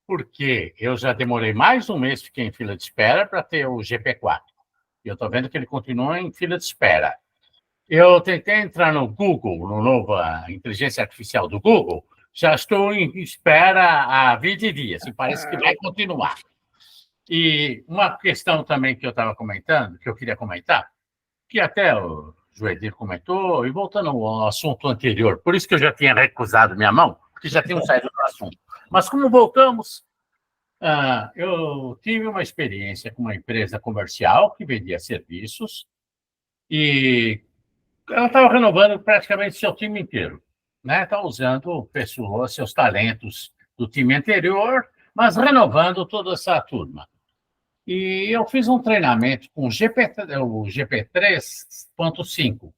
Porque eu já demorei mais um mês, fiquei em fila de espera para ter o GP4. E eu estou vendo que ele continua em fila de espera. Eu tentei entrar no Google, no novo inteligência artificial do Google, já estou em espera há 20 dias, e parece que vai continuar. E uma questão também que eu estava comentando, que eu queria comentar, que até o Joedir comentou, e voltando ao assunto anterior, por isso que eu já tinha recusado minha mão, porque já tínhamos saído do assunto. Mas como voltamos, eu tive uma experiência com uma empresa comercial que vendia serviços, e ela estava renovando praticamente seu time inteiro, né? Está usando pessoas, seus talentos do time anterior, mas renovando toda essa turma. E eu fiz um treinamento com o GP3.5,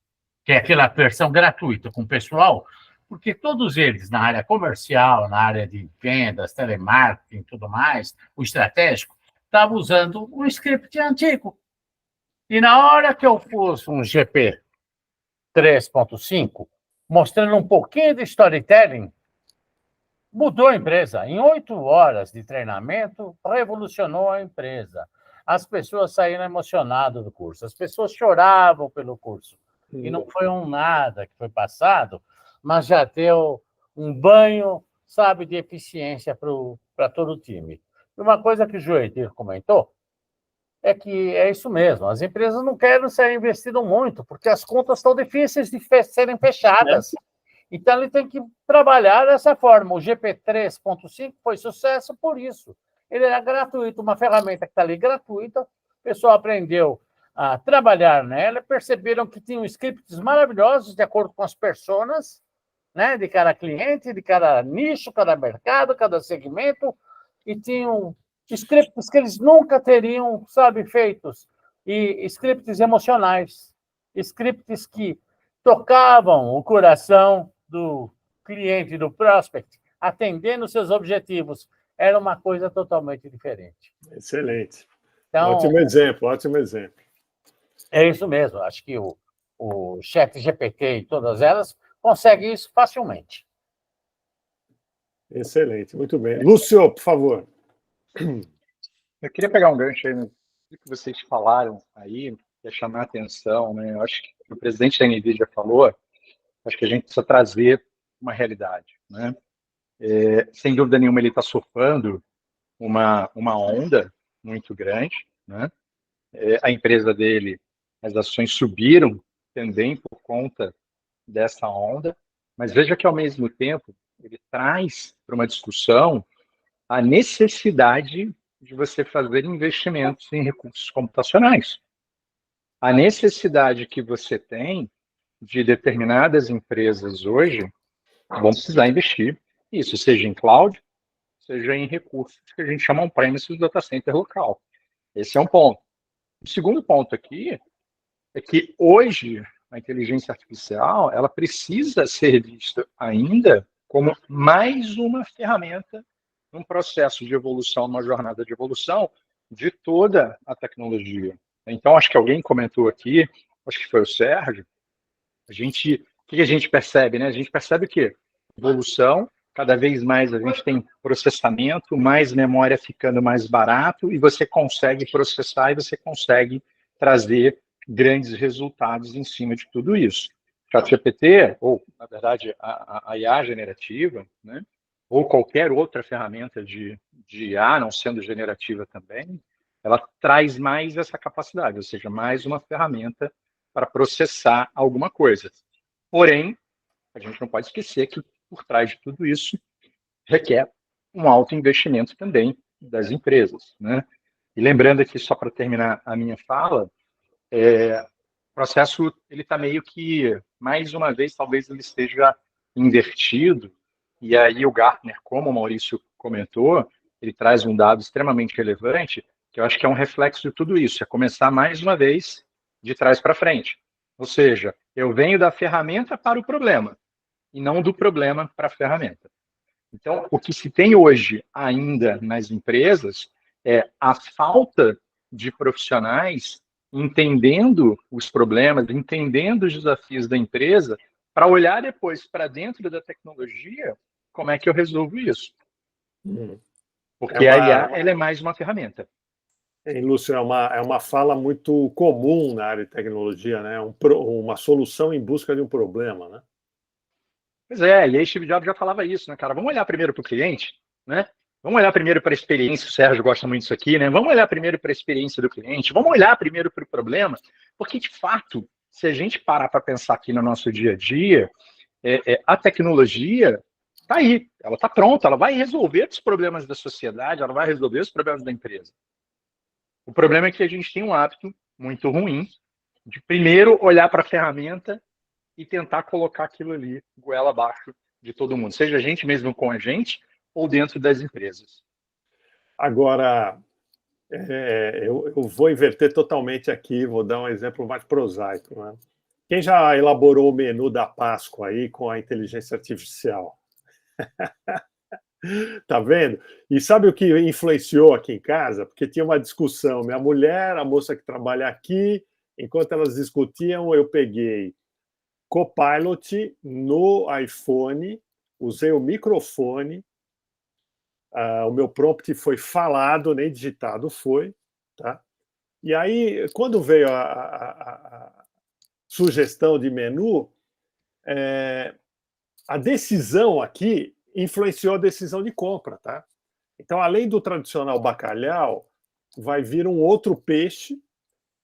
que é aquela versão gratuita com o pessoal, porque todos eles, na área comercial, na área de vendas, telemarketing e tudo mais, o estratégico, estavam usando um script antigo. E na hora que eu pus um GP3.5, mostrando um pouquinho de storytelling, mudou a empresa. Em 8 horas de treinamento, revolucionou a empresa. As pessoas saíram emocionadas do curso. As pessoas choravam pelo curso. E não foi nada que foi passado, mas já deu um banho, sabe, de eficiência para todo o time. E uma coisa que o Joedir comentou é que é isso mesmo. As empresas não querem ser investidas muito, porque as contas estão difíceis de serem fechadas. Então, ele tem que trabalhar dessa forma. O GP3.5 foi sucesso por isso. Ele era gratuito, uma ferramenta que está ali gratuita, o pessoal aprendeu a trabalhar nela, perceberam que tinham scripts maravilhosos de acordo com as personas, né, de cada cliente, de cada nicho, cada mercado, cada segmento, e tinham scripts que eles nunca teriam, sabe, feitos, e scripts emocionais, scripts que tocavam o coração do cliente, do prospect, atendendo seus objetivos. Era uma coisa totalmente diferente. Excelente. Então, ótimo exemplo, ótimo exemplo. É isso mesmo. Acho que o ChatGPT e todas elas conseguem isso facilmente. Excelente, muito bem. Lúcio, por favor. Eu queria pegar um gancho aí no que vocês falaram aí, que é chamar a atenção, né? Eu acho que o presidente da NVIDIA falou, acho que a gente precisa trazer uma realidade, né? Sem dúvida nenhuma, ele está surfando uma onda muito grande, né? A empresa dele, as ações subiram também por conta dessa onda, mas veja que, ao mesmo tempo, ele traz para uma discussão a necessidade de você fazer investimentos em recursos computacionais. A necessidade que você tem de determinadas empresas hoje vão precisar investir, isso seja em cloud, seja em recursos que a gente chama on-premises data center local. Esse é um ponto. O segundo ponto aqui é que hoje a inteligência artificial ela precisa ser vista ainda como mais uma ferramenta num processo de evolução, numa jornada de evolução de toda a tecnologia. Então, acho que alguém comentou aqui, acho que foi o Sérgio, o que a gente percebe, né? A gente percebe que evolução, cada vez mais a gente tem processamento, mais memória ficando mais barato, e você consegue processar e você consegue trazer grandes resultados em cima de tudo isso. ChatGPT, ou, na verdade, a IA generativa, né? Ou qualquer outra ferramenta de IA, não sendo generativa também, ela traz mais essa capacidade, ou seja, mais uma ferramenta para processar alguma coisa. Porém, a gente não pode esquecer que, por trás de tudo isso, requer um alto investimento também das empresas, né? E lembrando aqui, só para terminar a minha fala, o processo ele está meio que, mais uma vez, talvez ele esteja invertido, e aí o Gartner, como o Maurício comentou, ele traz um dado extremamente relevante, que eu acho que é um reflexo de tudo isso, é começar mais uma vez de trás para frente. Ou seja, eu venho da ferramenta para o problema, e não do problema para a ferramenta. Então, o que se tem hoje ainda nas empresas é a falta de profissionais entendendo os problemas, entendendo os desafios da empresa, para olhar depois para dentro da tecnologia, como é que eu resolvo isso? Porque a IA ela é mais uma ferramenta. Lúcio, é uma fala muito comum na área de tecnologia, né? Uma solução em busca de um problema, né? Pois é, e aí Steve Jobs já falava isso, né, cara? Vamos olhar primeiro para o cliente, né? Vamos olhar primeiro para a experiência, o Sérgio gosta muito disso aqui, né? Vamos olhar primeiro para a experiência do cliente, vamos olhar primeiro para o problema, porque, de fato, se a gente parar para pensar aqui no nosso dia a dia, a tecnologia está aí, ela está pronta, ela vai resolver os problemas da sociedade, ela vai resolver os problemas da empresa. O problema é que a gente tem um hábito muito ruim de primeiro olhar para a ferramenta e tentar colocar aquilo ali, goela abaixo de todo mundo, seja a gente mesmo com a gente ou dentro das empresas. Agora, eu vou inverter totalmente aqui, vou dar um exemplo mais prosaico, né? Quem já elaborou o menu da Páscoa aí com a inteligência artificial? Tá vendo? E sabe o que influenciou aqui em casa? Porque tinha uma discussão, minha mulher, a moça que trabalha aqui, enquanto elas discutiam, eu peguei Copilot no iPhone, usei o microfone, o meu prompt foi falado, nem digitado foi, tá? E aí, quando veio a sugestão de menu, a decisão aqui influenciou a decisão de compra, tá? Então, além do tradicional bacalhau, vai vir um outro peixe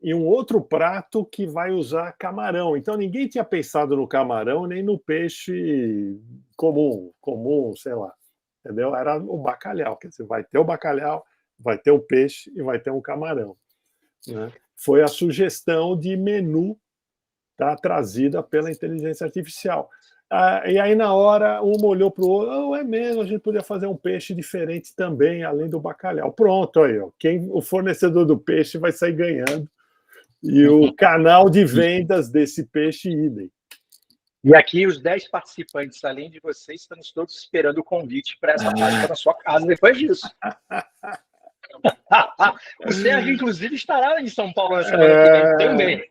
e um outro prato que vai usar camarão. Então, ninguém tinha pensado no camarão nem no peixe comum, sei lá. Entendeu? Era o bacalhau. Quer dizer, vai ter o bacalhau, vai ter o peixe e vai ter um camarão, né? Foi a sugestão de menu, tá, trazida pela inteligência artificial. E aí, na hora, um olhou para o outro, é mesmo, a gente podia fazer um peixe diferente também, além do bacalhau. Pronto, aí, ó. O fornecedor do peixe vai sair ganhando. E o canal de vendas desse peixe, idem. E aqui, os 10 participantes, além de vocês, estamos todos esperando o convite para essa Páscoa na sua casa depois disso. O Sérgio, inclusive, estará em São Paulo na semana que vem também.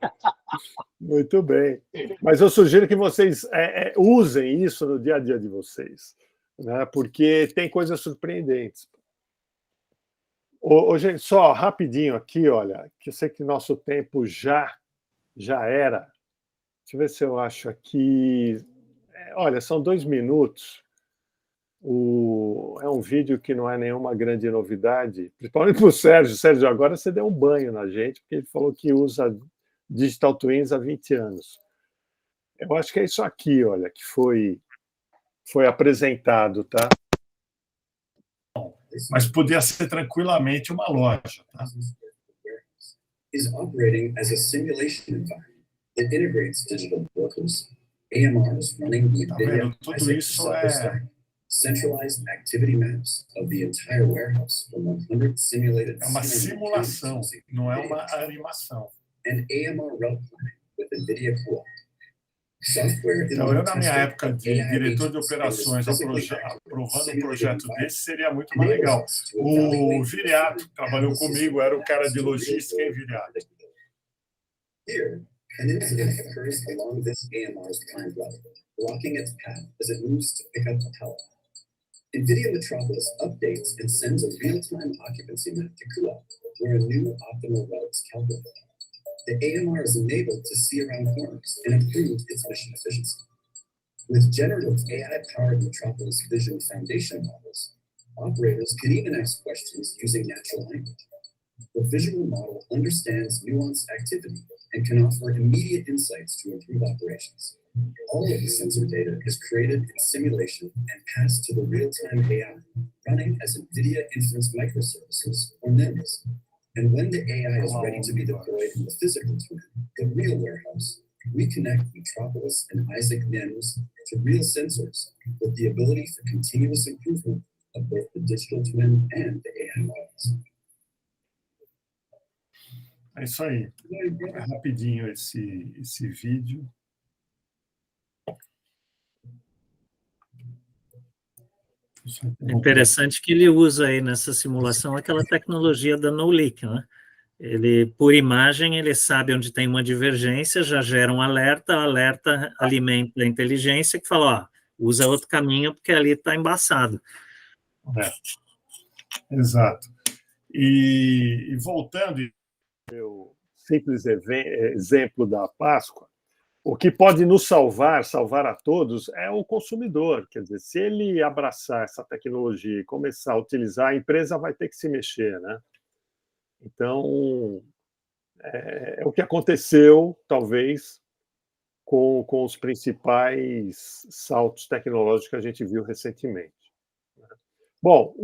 Muito bem. Mas eu sugiro que vocês usem isso no dia a dia de vocês, né? Porque tem coisas surpreendentes. Gente, só rapidinho aqui, olha, que eu sei que nosso tempo já era. Deixa eu ver se eu acho aqui. Olha, são 2 minutos. É um vídeo que não é nenhuma grande novidade, principalmente para o Sérgio. Sérgio, agora você deu um banho na gente, porque ele falou que usa Digital Twins há 20 anos. Eu acho que é isso aqui, olha, que foi apresentado, tá? Mas podia ser tranquilamente uma loja, tá? Is operating as a simulation environment that integrates digital workers, AMRs running the NVIDIA Isaac software stack, centralized activity maps of the entire warehouse from 100 simulated. É uma simulação, não é uma animação. And AMR route planning with NVIDIA Co-op. Então, eu, na minha época de diretor de operações, aprovando um projeto desse, seria muito mais legal. O Viriato, que trabalhou comigo, era o cara de logística em Viriato. Here, an incident occurs along this AMR's planned route, blocking its path as it moves to pick up a pallet. NVIDIA Metropolis updates and sends a real-time occupancy map to CUA, where a new optimal route is calculated. The AMR is enabled to see around corners and improve its mission efficiency. With generative AI-powered Metropolis Vision Foundation models, operators can even ask questions using natural language. The visual model understands nuanced activity and can offer immediate insights to improve operations. All of the sensor data is created in simulation and passed to the real-time AI, running as NVIDIA Inference Microservices, or NIMs. And when the AI is ready to be deployed in the physical twin, the real warehouse, we connect Metropolis and Isaac NIMs to real sensors with the ability for continuous improvement of both the digital twin and the AI models. É isso aí. É rapidinho esse vídeo. É interessante que ele usa aí nessa simulação aquela tecnologia da no-leak, né? Ele, por imagem, ele sabe onde tem uma divergência, já gera um alerta, o alerta alimenta a inteligência que fala, ó, usa outro caminho porque ali está embaçado. Exato. E voltando... O simples exemplo da Páscoa, o que pode nos salvar a todos, é o consumidor. Quer dizer, se ele abraçar essa tecnologia e começar a utilizar, a empresa vai ter que se mexer, né? Então, é o que aconteceu, talvez, com os principais saltos tecnológicos que a gente viu recentemente. Bom,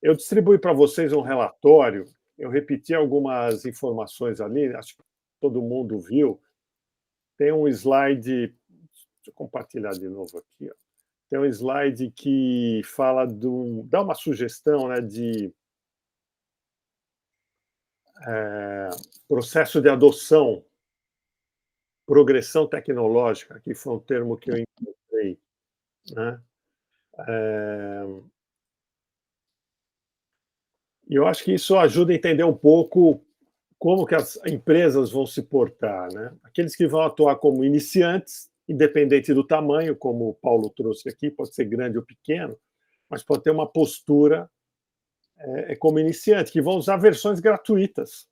eu distribuí para vocês um relatório, eu repeti algumas informações ali, acho que todo mundo viu. Tem um slide, deixa eu compartilhar de novo aqui, ó. Tem um slide que fala dá uma sugestão, né, de processo de adoção, progressão tecnológica, que foi um termo que eu encontrei, né? E eu acho que isso ajuda a entender um pouco como que as empresas vão se portar, né? Aqueles que vão atuar como iniciantes, independente do tamanho, como o Paulo trouxe aqui, pode ser grande ou pequeno, mas pode ter uma postura como iniciante, que vão usar versões gratuitas,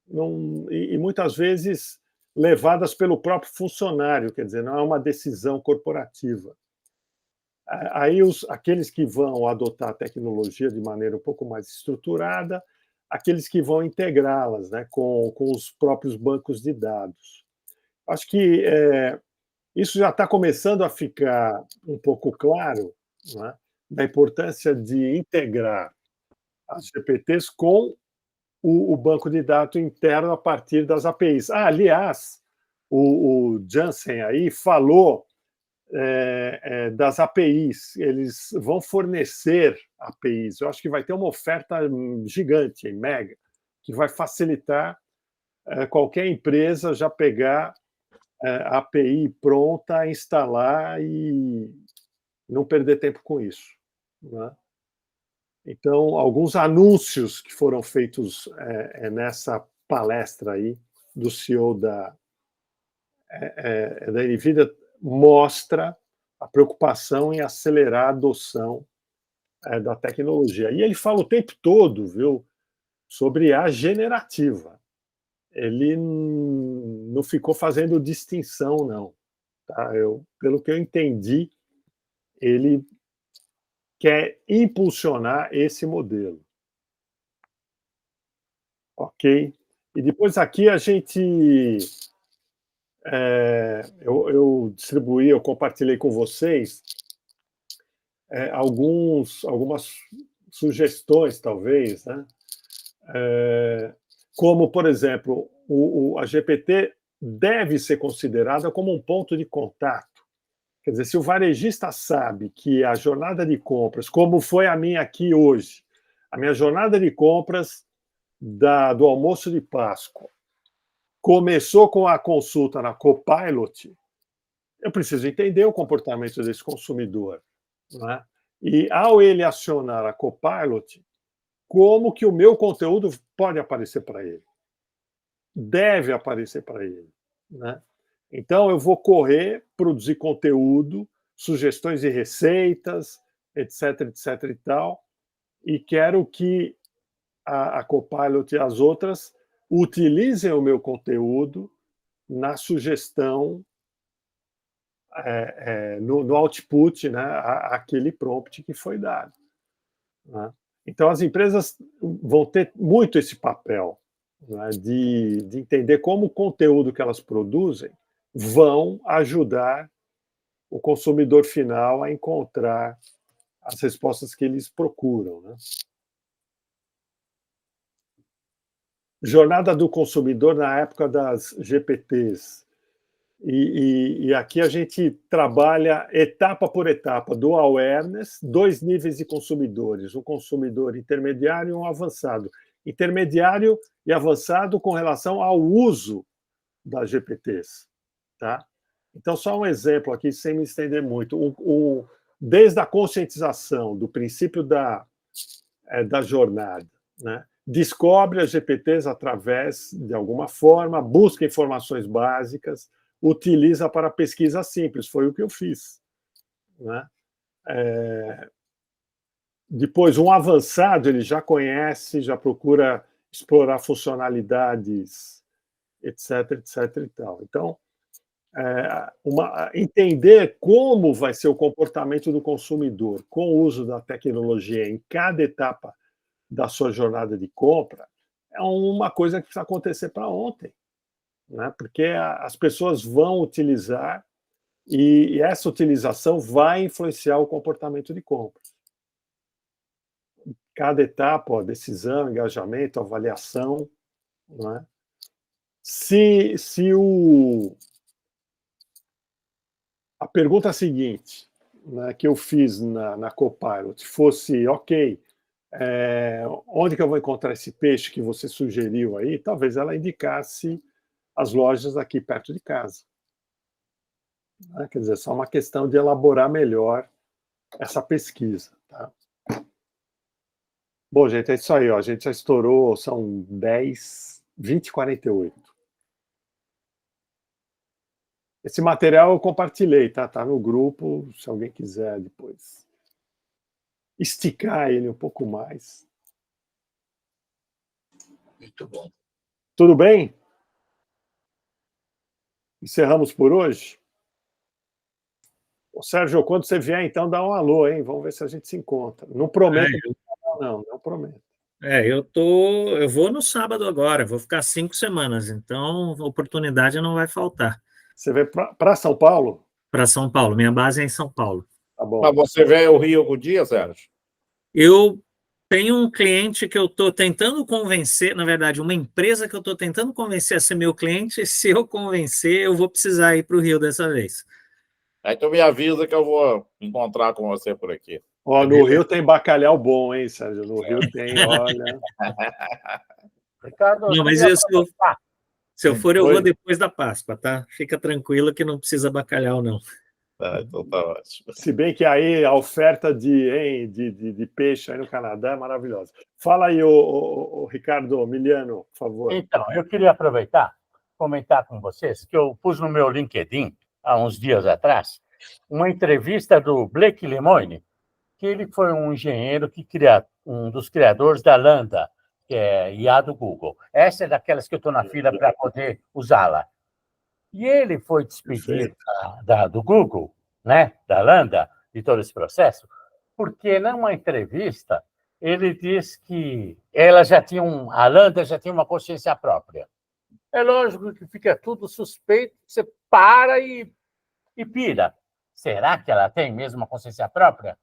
e muitas vezes levadas pelo próprio funcionário, quer dizer, não é uma decisão corporativa. Aí aqueles que vão adotar a tecnologia de maneira um pouco mais estruturada, aqueles que vão integrá-las, né, com os próprios bancos de dados. Acho que isso já está começando a ficar um pouco claro, né, da importância de integrar as GPTs com o banco de dados interno a partir das APIs. Aliás, o Jansen aí falou das APIs, eles vão fornecer APIs. Eu acho que vai ter uma oferta gigante, mega, que vai facilitar qualquer empresa já pegar a API pronta, instalar e não perder tempo com isso, né? Então, alguns anúncios que foram feitos nessa palestra aí do CEO da NVIDIA mostra a preocupação em acelerar a adoção da tecnologia. E ele fala o tempo todo, viu, sobre a generativa. Ele não ficou fazendo distinção, não. Tá? Pelo que eu entendi, ele quer impulsionar esse modelo. Ok? E depois aqui a gente... eu distribuí, eu compartilhei com vocês algumas sugestões, talvez, né? Como, por exemplo, a GPT deve ser considerada como um ponto de contato. Quer dizer, se o varejista sabe que a jornada de compras, como foi a minha aqui hoje, a minha jornada de compras do almoço de Páscoa, começou com a consulta na Copilot, eu preciso entender o comportamento desse consumidor, né? E ao ele acionar a Copilot, como que o meu conteúdo pode aparecer para ele? Deve aparecer para ele, né? Então, eu vou correr, produzir conteúdo, sugestões de receitas, etc, etc e tal, e quero que a Copilot e as outras utilizem o meu conteúdo na sugestão, no output, né, aquele prompt que foi dado, né? Então, as empresas vão ter muito esse papel, né, de entender como o conteúdo que elas produzem vão ajudar o consumidor final a encontrar as respostas que eles procuram, né? Jornada do consumidor na época das GPTs. E aqui a gente trabalha etapa por etapa, do awareness, 2 níveis de consumidores, um consumidor intermediário e um avançado. Intermediário e avançado com relação ao uso das GPTs. Tá? Então, só um exemplo aqui, sem me estender muito. Desde a conscientização do princípio da jornada, né? Descobre as GPTs através de alguma forma, busca informações básicas, utiliza para pesquisa simples, foi o que eu fiz, né? Depois, um avançado, ele já conhece, já procura explorar funcionalidades, etc, etc e tal. Então, entender como vai ser o comportamento do consumidor com o uso da tecnologia em cada etapa da sua jornada de compra é uma coisa que precisa acontecer para ontem, né? Porque as pessoas vão utilizar e essa utilização vai influenciar o comportamento de compra. Cada etapa, decisão, engajamento, avaliação, né? A pergunta seguinte, né, que eu fiz na Copilot fosse, ok, onde que eu vou encontrar esse peixe que você sugeriu aí? Talvez ela indicasse as lojas aqui perto de casa. Né? Quer dizer, só uma questão de elaborar melhor essa pesquisa. Tá? Bom, gente, é isso aí. Ó. A gente já estourou, são 20h48. Esse material eu compartilhei, tá? Tá no grupo, se alguém quiser depois esticar ele um pouco mais. Muito bom. Tudo bem? Encerramos por hoje? Ô, Sérgio, quando você vier, então, dá um alô, hein? Vamos ver se a gente se encontra. Não prometo, não prometo. Eu vou no sábado agora, vou ficar 5 semanas, então oportunidade não vai faltar. Você vai para São Paulo? Para São Paulo, minha base é em São Paulo. Tá bom. Mas você vem ao Rio algum dia, Sérgio? Eu tenho um cliente que eu estou tentando convencer, na verdade, uma empresa que eu estou tentando convencer a ser meu cliente. Se eu convencer, eu vou precisar ir para o Rio dessa vez. Aí tu me avisa que eu vou encontrar com você por aqui. Ó, no Rio tem bacalhau bom, hein, Sérgio? No Rio tem, olha. Ricardo, não, mas se eu for, eu vou depois da Páscoa, tá? Fica tranquilo que não precisa bacalhau, não. Então tá ótimo. Se bem que aí a oferta de peixe aí no Canadá é maravilhosa. Fala aí, o Ricardo Miliano, por favor. Então, eu queria aproveitar, comentar com vocês, que eu pus no meu LinkedIn, há uns dias atrás, uma entrevista do Blake Lemoine, que ele foi um engenheiro um dos criadores da Lambda, que é IA do Google. Essa é daquelas que eu estou na fila para poder usá-la. E ele foi despedido do Google, né, da Lambda, de todo esse processo, porque numa entrevista ele disse que a Lambda já tinha uma consciência própria. É lógico que fica tudo suspeito, você para e pira. Será que ela tem mesmo uma consciência própria?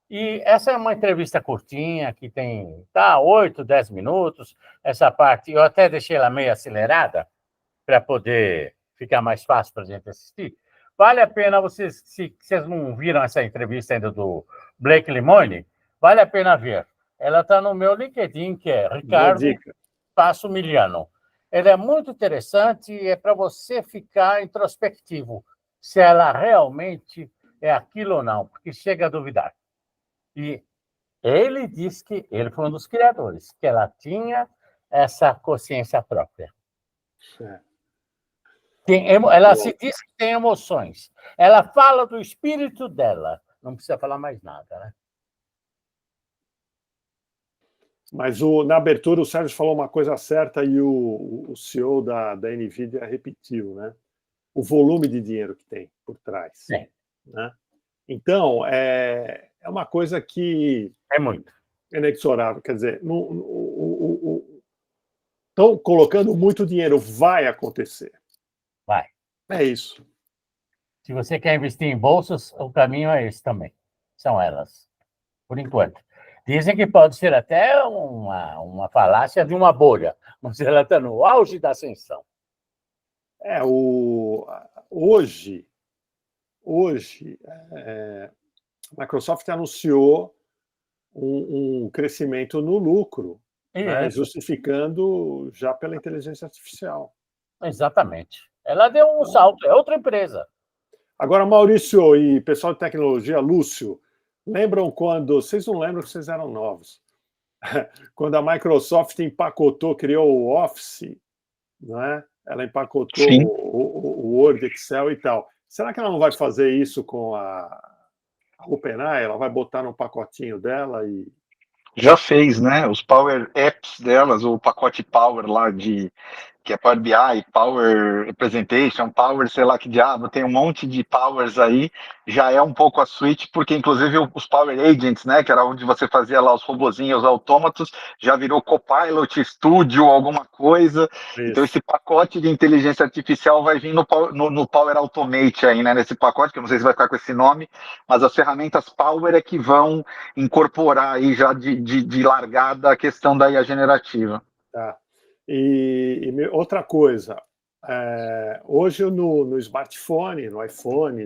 E essa é uma entrevista curtinha, que tem 8, 10 minutos. Essa parte, eu até deixei ela meio acelerada, para poder ficar mais fácil para a gente assistir. Vale a pena vocês, se vocês não viram essa entrevista ainda do Blake Lemoine, vale a pena ver. Ela está no meu LinkedIn, que é Ricardo Passo Miliano. Ela é muito interessante e é para você ficar introspectivo. se ela realmente é aquilo ou não, porque chega a duvidar. E ele disse que ele foi um dos criadores, que ela tinha essa consciência própria. Ela se diz que tem emoções. Ela fala do espírito dela. Não precisa falar mais nada, né? Mas na abertura o Sérgio falou uma coisa certa e o CEO da NVIDIA repetiu, né? O volume de dinheiro que tem por trás. Sim. Né? Então, é uma coisa que... É muito. É inexorável. Quer dizer, estão colocando muito dinheiro. Vai acontecer. Vai. É isso. Se você quer investir em bolsas, o caminho é esse também. São elas, por enquanto. Dizem que pode ser até uma falácia de uma bolha, mas ela está no auge da ascensão. Hoje, a Microsoft anunciou um crescimento no lucro, né, justificando já pela inteligência artificial. Exatamente. Ela deu um salto, é outra empresa. Agora, Maurício e pessoal de tecnologia, Lúcio, lembram quando... Vocês não lembram que vocês eram novos. Quando a Microsoft empacotou, criou o Office, não é? Ela empacotou o Word, Excel e tal. Será que ela não vai fazer isso com a OpenAI? Ela vai botar no pacotinho dela e... Já fez, né? Os Power Apps delas, o pacote Power lá que é Power BI, Power Representation, Power, sei lá que diabo, tem um monte de powers aí, já é um pouco a suite, porque inclusive os Power Agents, né, que era onde você fazia lá os robozinhos, os autômatos, já virou Copilot, Studio, alguma coisa. Isso. Então esse pacote de inteligência artificial vai vir no Power Automate aí, né, nesse pacote, que eu não sei se vai ficar com esse nome, mas as ferramentas Power é que vão incorporar aí já de largada a questão da IA generativa. Tá. E outra coisa, hoje no smartphone, no iPhone,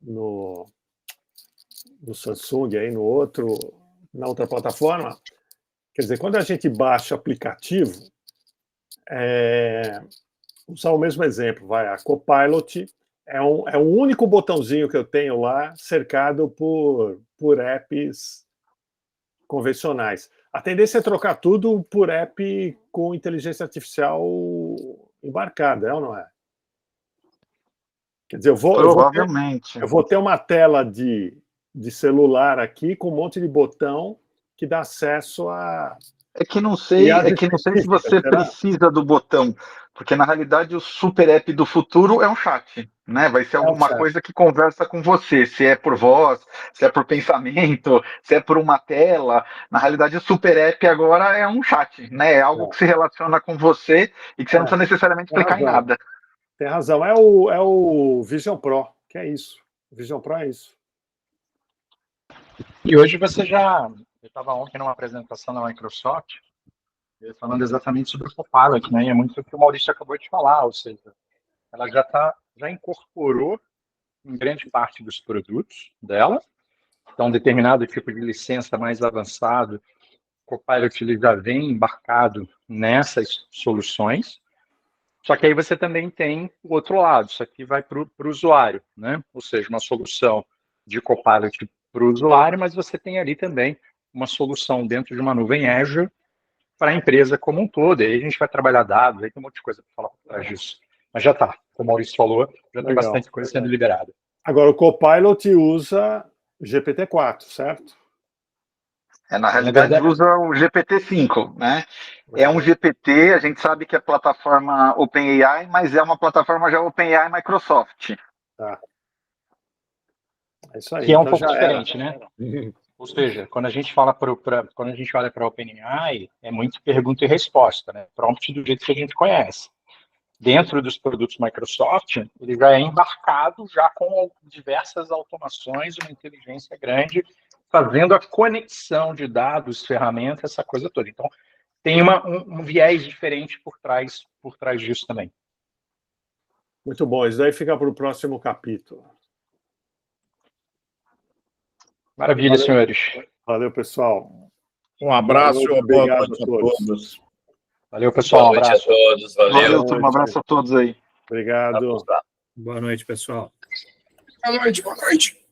no Samsung, aí, na outra plataforma, quer dizer, quando a gente baixa aplicativo, usar o mesmo exemplo, a Copilot é um único botãozinho que eu tenho lá, cercado por apps convencionais. A tendência é trocar tudo por app com inteligência artificial embarcada, é ou não é? Quer dizer, eu vou ter uma tela de celular aqui com um monte de botão que dá acesso a... É que não sei se você precisa do botão, porque na realidade o super app do futuro é um chat, né? Vai ser alguma coisa que conversa com você, se é por voz, se é por pensamento, se é por uma tela. Na realidade o super app agora é um chat, né? É algo que se relaciona com você e que você não precisa necessariamente explicar em nada. Tem razão, é o Vision Pro, que é isso. O Vision Pro é isso. E hoje eu estava ontem numa apresentação da Microsoft, falando exatamente sobre o Copilot, né? E é muito o que o Maurício acabou de falar, ou seja, ela já incorporou em grande parte dos produtos dela, então determinado tipo de licença mais avançado, o Copilot ele já vem embarcado nessas soluções, só que aí você também tem o outro lado, isso aqui vai para o usuário, né? Ou seja, uma solução de Copilot para o usuário, mas você tem ali também uma solução dentro de uma nuvem Azure para a empresa como um todo. Aí a gente vai trabalhar dados, aí tem um monte de coisa para falar por trás disso. Mas já está, como o Maurício falou, já tem bastante coisa sendo liberada. Agora, o Copilot usa GPT-4, certo? Na realidade, usa o GPT-5, né? É um GPT, a gente sabe que é plataforma OpenAI, mas é uma plataforma já OpenAI Microsoft. Tá. É isso aí. Que é um pouco diferente, né? Ou seja, quando a gente fala quando a gente olha para a OpenAI, é muito pergunta e resposta, né? Prompt do jeito que a gente conhece. Dentro dos produtos Microsoft, ele já é embarcado já com diversas automações, uma inteligência grande, fazendo a conexão de dados, ferramentas, essa coisa toda. Então, tem um viés diferente por trás disso também. Muito bom. Isso daí fica para o próximo capítulo. Maravilha, senhores. Valeu, pessoal. Um abraço e boa noite a todos. Valeu, pessoal. Boa noite a todos. Valeu. Um abraço a todos aí. Obrigado. Boa noite, pessoal. Boa noite, boa noite.